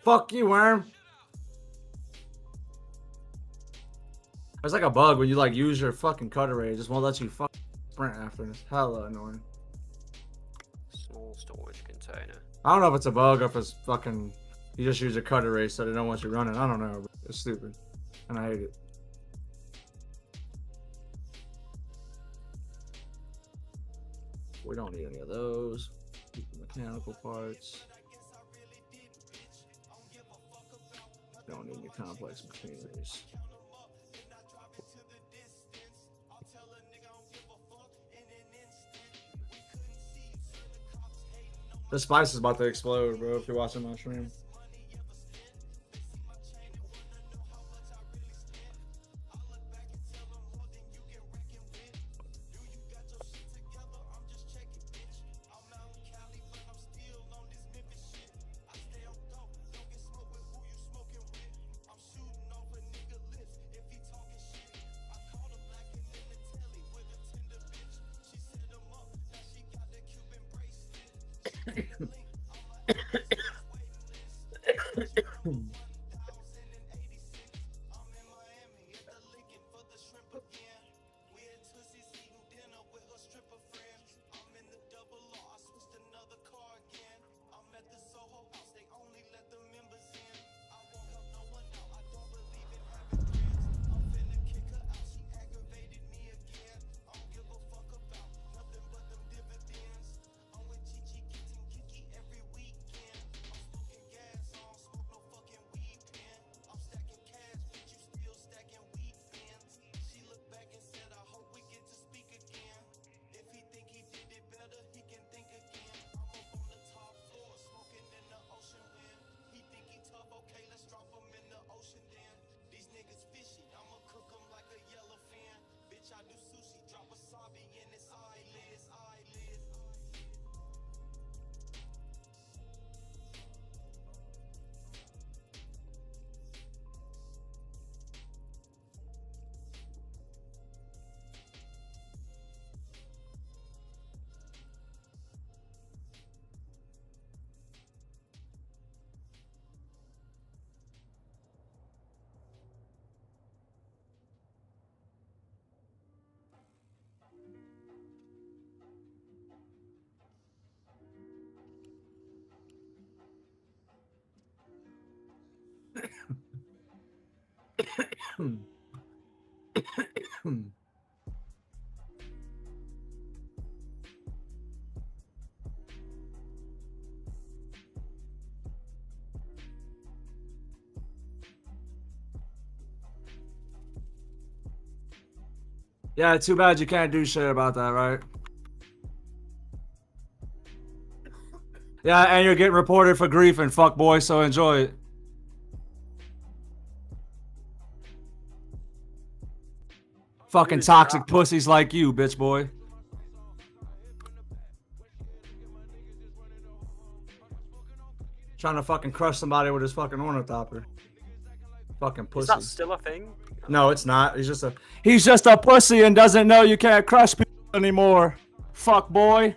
Fuck you, worm. There's like a bug when you like use your fucking cutter ray. It just won't let you fucking sprint after it. It's hella annoying. Small storage container. I don't know if it's a bug or if it's fucking you just use your cutter ray so they don't want you running. I don't know. But it's stupid. And I hate it. We don't need any of those. Keep the mechanical parts. Don't need any complex machineries. The spice is about to explode, bro, if you're watching my stream. Yeah, too bad you can't do shit about that, right? Yeah, and you're getting reported for grief and fuck boy, so enjoy it. Fucking toxic pussies like you, bitch boy. Trying to fucking crush somebody with his fucking ornithopter. Fucking pussy. Is that still a thing? No, it's not. He's just a pussy and doesn't know you can't crush people anymore. Fuck boy.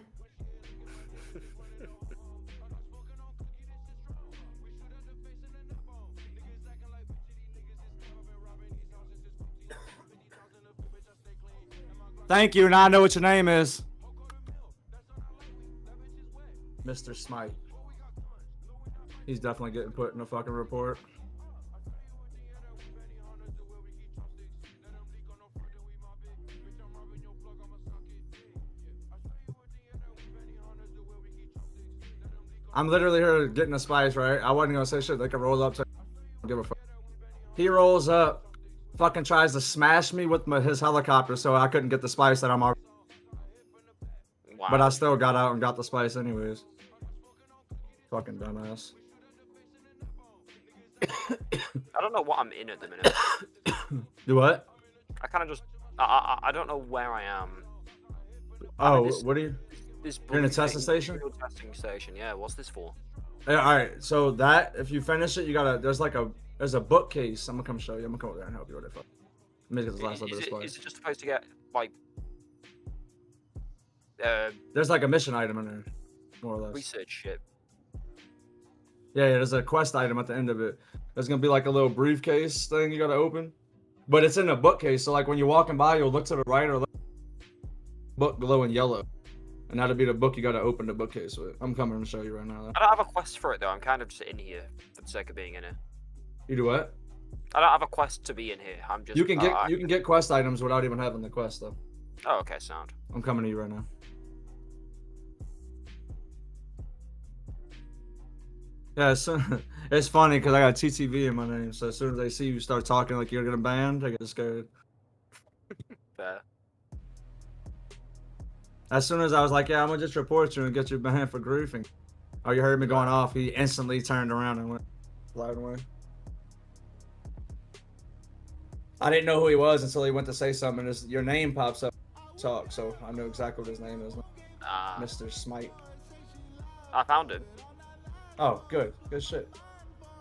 Thank you. Now I know what your name is. Mr. Smite. He's definitely getting put in a fucking report. I'm literally here getting a spice, right? I wasn't gonna say shit. They can roll up to give a fuck. He rolls up, fucking tries to smash me with his helicopter so I couldn't get the spice that I'm already. Wow. But I still got out and got the spice anyways. Fucking dumbass. I don't know what I'm in at the minute. Do what? I kind of just I don't know where I am. Oh, what are you? This You're in a bloody testing thing, station? real testing station. Yeah, what's this for? Yeah, all right. So that if you finish it, you gotta. There's a bookcase. I'm gonna come show you. I'm gonna come over there and help you with it. Let me get this last little bit of spice. Is it just supposed to get like There's like a mission item in there, more or less. research shit? Yeah, there's a quest item at the end of it. There's gonna be like a little briefcase thing you gotta open, but it's in a bookcase. So like when you're walking by, you'll look to the right or left, book glowing yellow, and that'll be the book you gotta open the bookcase with. I'm coming to show you right now. Though. I don't have a quest for it though. I'm kind of just in here for the sake of being in it. You do what? I don't have a quest to be in here. I'm just. You can get quest items without even having the quest though. Oh, okay, sound. I'm coming to you right now. Yeah, it's funny because I got TTV in my name, so as soon as they see you start talking like you're gonna ban, they get scared. Fair. As soon as I was like, yeah, I'm gonna just report you and get you banned for griefing. Oh, you heard me going off. He instantly turned around and went loud away. I didn't know who he was until he went to say something. And your name pops up, talk, so I know exactly what his name is. Mr. Smite. I found him. Oh, good shit.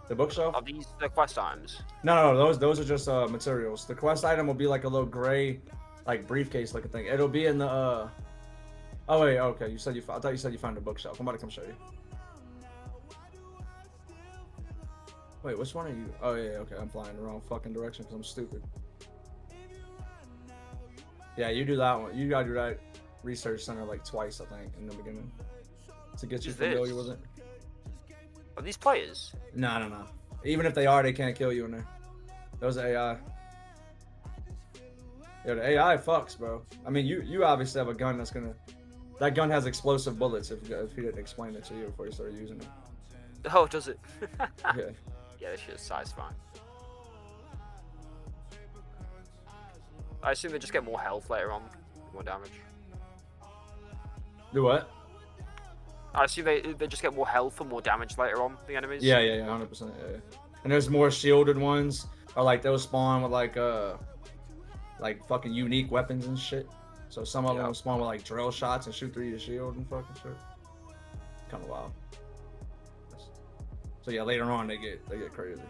The bookshelf? Are these the quest items? No, those are just materials. The quest item will be like a little gray, like briefcase looking thing. It'll be in the Oh wait, okay. I thought you said you found a bookshelf. I'm about to come show you. Wait, which one are you? Oh yeah, okay. I'm flying the wrong fucking direction because I'm stupid. Yeah, you do that one. You gotta do that research center like twice, I think, in the beginning to get you familiar with it. Are these players? No. Even if they are, they can't kill you in there. Those are AI. Yeah, the AI fucks, bro. I mean, you obviously have a gun that's gonna. That gun has explosive bullets. If he didn't explain it to you before you started using it. Oh, does it? Yeah. Yeah, this shit's size fine. I assume they just get more health later on, more damage. Do what? I assume they just get more health and more damage later on, the enemies. Yeah, 100%. Yeah. And there's more shielded ones, or like they'll spawn with like fucking unique weapons and shit. So some of them will spawn with like drill shots and shoot through your shield and fucking shit. Kind of wild. So yeah, later on they get crazy.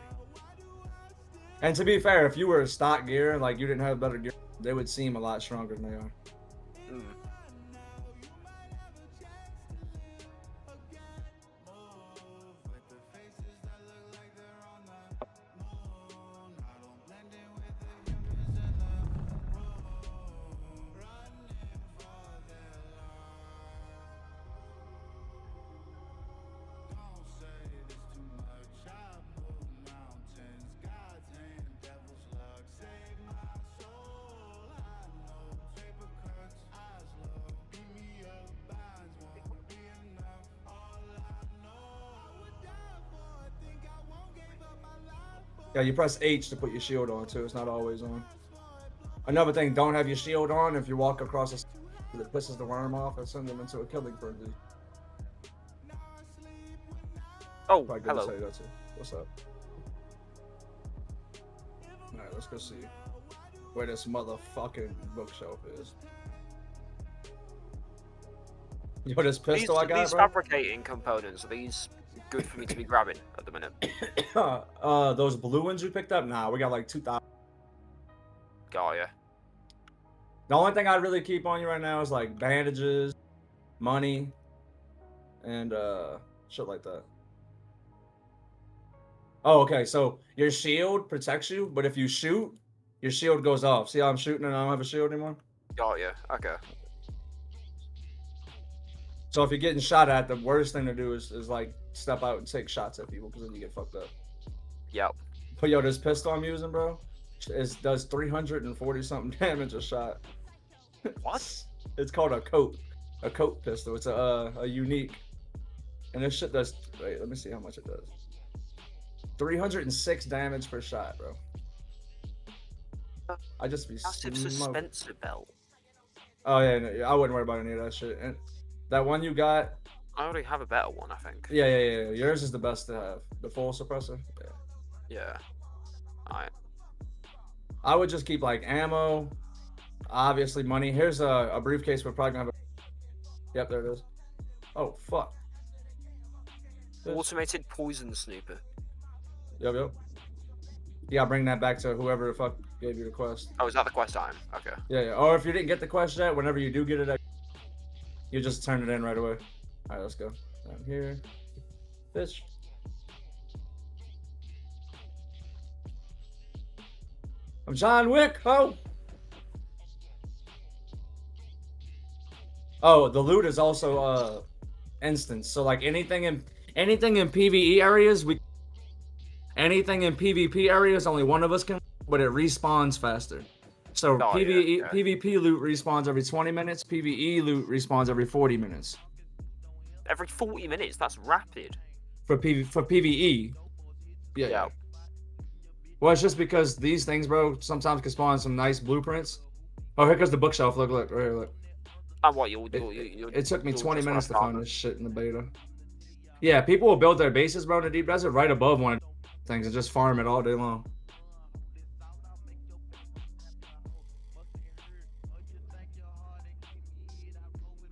And to be fair, if you were stock gear, like you didn't have better gear, they would seem a lot stronger than they are. Mm. Yeah, you press H to put your shield on too. It's not always on. Another thing, don't have your shield on if you walk across a that pisses the worm off and send them into a killing frenzy. Oh, Probably good hello. to tell you that too. What's up? Alright, let's go see where this motherfucking bookshelf is. Yo, this pistol I got, these bro? fabricating components, are these good for me to be grabbing at the minute? Those blue ones you picked up? Nah, we got like 2,000. Got ya. The only thing I really keep on you right now is like bandages, money, and shit like that. Oh, okay. So your shield protects you, but if you shoot, your shield goes off. See how I'm shooting and I don't have a shield anymore? Got ya. Okay. So if you're getting shot at, the worst thing to do is like step out and take shots at people because then you get fucked up. Yep. But yo, this pistol I'm using, bro, does 340 something damage a shot. What? It's called a coat pistol. It's a unique, and this shit does. Wait, let me see how much it does. 306 damage per shot, bro. I just be Massive suspensor belt. Oh yeah, no, I wouldn't worry about any of that shit. And that one you got. I already have a better one, I think. Yeah. Yours is the best to have. The full suppressor. Yeah. Alright. I would just keep like ammo, obviously money. Here's a briefcase we're probably gonna have. Yep, there it is. Oh, fuck. Automated poison snooper. Yep. You gotta bring that back to whoever the fuck gave you the quest. Oh, is that the quest item? Okay. Yeah. Or if you didn't get the quest yet, whenever you do get it, you just turn it in right away. Alright, let's go. Down here. Fish. I'm John Wick. Oh, the loot is also instance. So like anything in PvE areas, anything in PvP areas, only one of us can, but it respawns faster. So PvP loot respawns every 20 minutes. PvE loot respawns every 40 minutes. Every 40 minutes? That's rapid. For PvE. Yeah. Well, it's just because these things, bro, sometimes can spawn some nice blueprints. Oh, here goes the bookshelf. Look, right here, look. And what it took me 20 minutes to find this shit in the beta. Yeah, people will build their bases, bro, in the deep desert right above one of the things and just farm it all day long.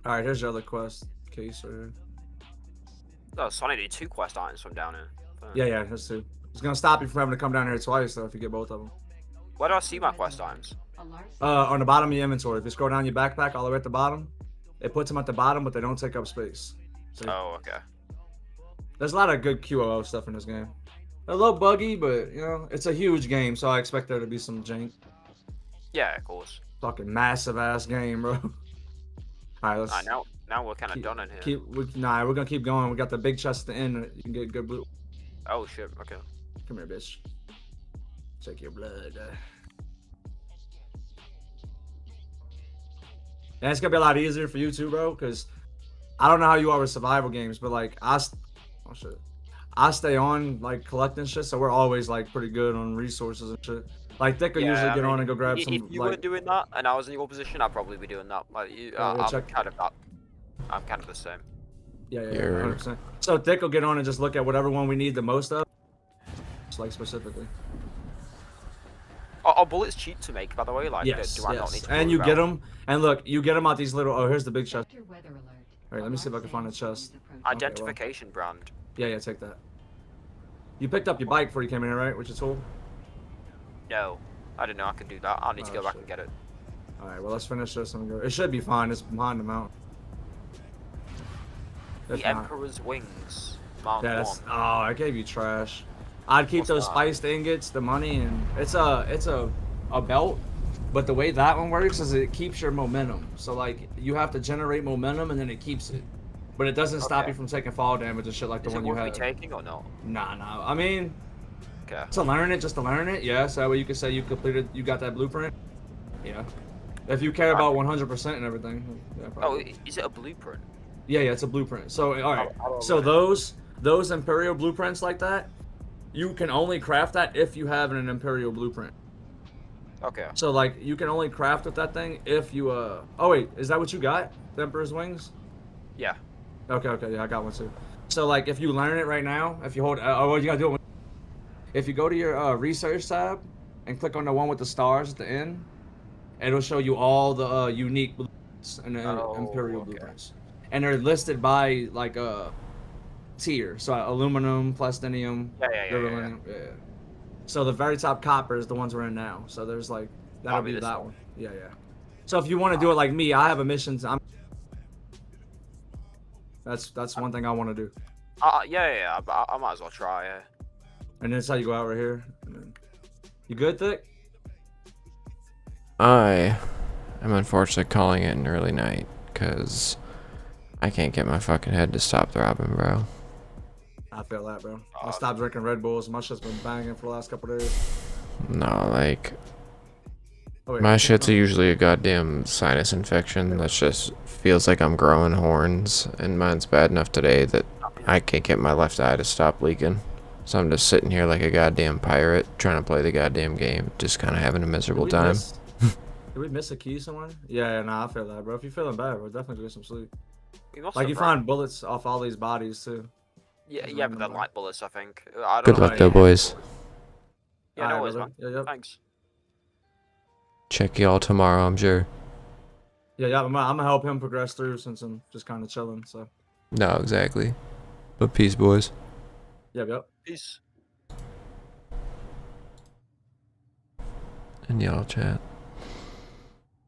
All right, here's your other quest case right here. Oh, so I need 2 quest items from down here. Yeah, there's 2. It's gonna stop you from having to come down here twice though if you get both of them. Where do I see my quest items? On the bottom of your inventory. If you scroll down your backpack all the way at the bottom, it puts them at the bottom, but they don't take up space. See? Oh, okay. There's a lot of good QOO stuff in this game. A little buggy, but you know, it's a huge game, so I expect there to be some jank. Yeah, of course. Fucking massive ass game, bro. Alright, let's. Now we're kind of done in here. We're gonna keep going. We got the big chest at the end. You can get good blue. Oh shit. Okay. Come here, bitch. Check your blood. And it's gonna be a lot easier for you too, bro, because I don't know how you are with survival games, but like I stay on like collecting shit, so we're always like pretty good on resources and shit. Like Thick will usually get on and go grab some. If you were doing that and I was in your position, I'd probably be doing that. Like I'm kind of the same. Yeah, 100%. So Thick will get on and just look at whatever one we need the most of, just like specifically. Are bullets cheap to make, by the way? Like, yes, do I not need to and you get them, and look, you get them out these little. Oh, here's the big chest. Alright, let me see if I can find a chest. Identification brand. Yeah, take that. You picked up your bike before you came in here, right? Which is cool. No, I didn't know I could do that. I'll need to go back and get it. Alright, well, let's finish this and go. It should be fine. It's behind the mountain. The Emperor's Wings. Mount 1. Oh, I gave you trash. I'd keep those spiced ingots, the money, and it's a belt. But the way that one works is it keeps your momentum. So like you have to generate momentum and then it keeps it. But it doesn't stop you from taking fall damage and shit like the one you have. Is it worth me taking or no? Nah. I mean, okay. To learn it, yeah. So that way you can say you completed, you got that blueprint. Yeah. If you care about 100% and everything. Yeah, probably. Oh, is it a blueprint? Yeah, it's a blueprint. So all right. So those Imperial blueprints like that, you can only craft that if you have an Imperial blueprint. Okay. So like you can only craft with that thing if you Oh wait, is that what you got? The Emperor's Wings? Yeah. Okay, yeah, I got one too. So like if you learn it right now, if you hold what you gotta do it. If you go to your research tab and click on the one with the stars at the end, it'll show you all the unique blueprints and the Imperial blueprints. And they're listed by like tier. So aluminum, plastinium, beryllium. Yeah. So the very top copper is the ones we're in now. So there's like that'll be that one. Yeah. So if you want to do it like me, I have a mission. That's one thing I want to do. Yeah. I might as well try. Yeah. And that's how you go out right here. You good, Thick? I am unfortunately calling it an early night because I can't get my fucking head to stop throbbing, bro. I feel that, bro. I stopped drinking Red Bulls. My shit's been banging for the last couple days. No, like my shit's usually a goddamn sinus infection that just feels like I'm growing horns, and mine's bad enough today that I can't get my left eye to stop leaking. So I'm just sitting here like a goddamn pirate trying to play the goddamn game, just kind of having a miserable time. Did we miss a key somewhere? Yeah, nah, I feel that, bro. If you're feeling bad, bro, definitely get some sleep. Like you find bullets off all these bodies too. Yeah, but they're light bullets, I think. Good luck though, boys. Yeah, no worries, man. Yep. Thanks. Check y'all tomorrow, I'm sure. Yeah, I'm gonna help him progress through since I'm just kind of chilling. So. No, exactly. But peace, boys. Yep. Peace. And y'all chat.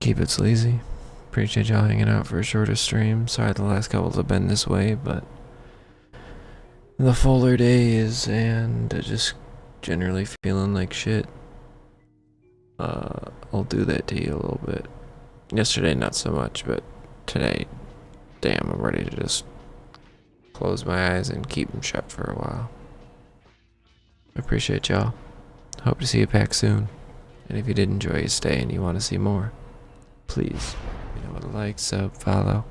Keep it sleazy. Appreciate y'all hanging out for a shorter stream. Sorry the last couple have been this way, but the fuller days and just generally feeling like shit. I'll do that to you a little bit. Yesterday not so much, but today, damn, I'm ready to just close my eyes and keep them shut for a while. Appreciate y'all. Hope to see you back soon. And if you did enjoy your stay and you want to see more, please, you know what, like, sub, follow,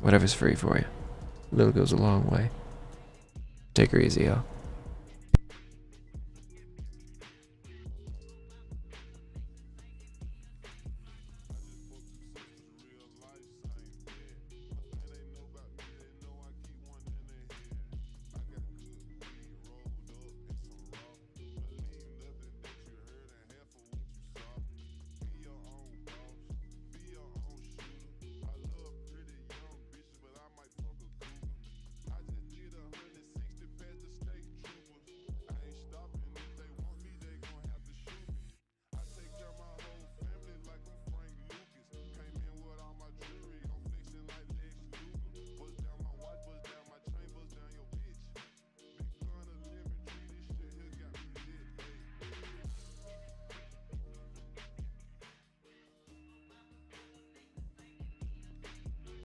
whatever's free for you. Little goes a long way. Take her easy, y'all.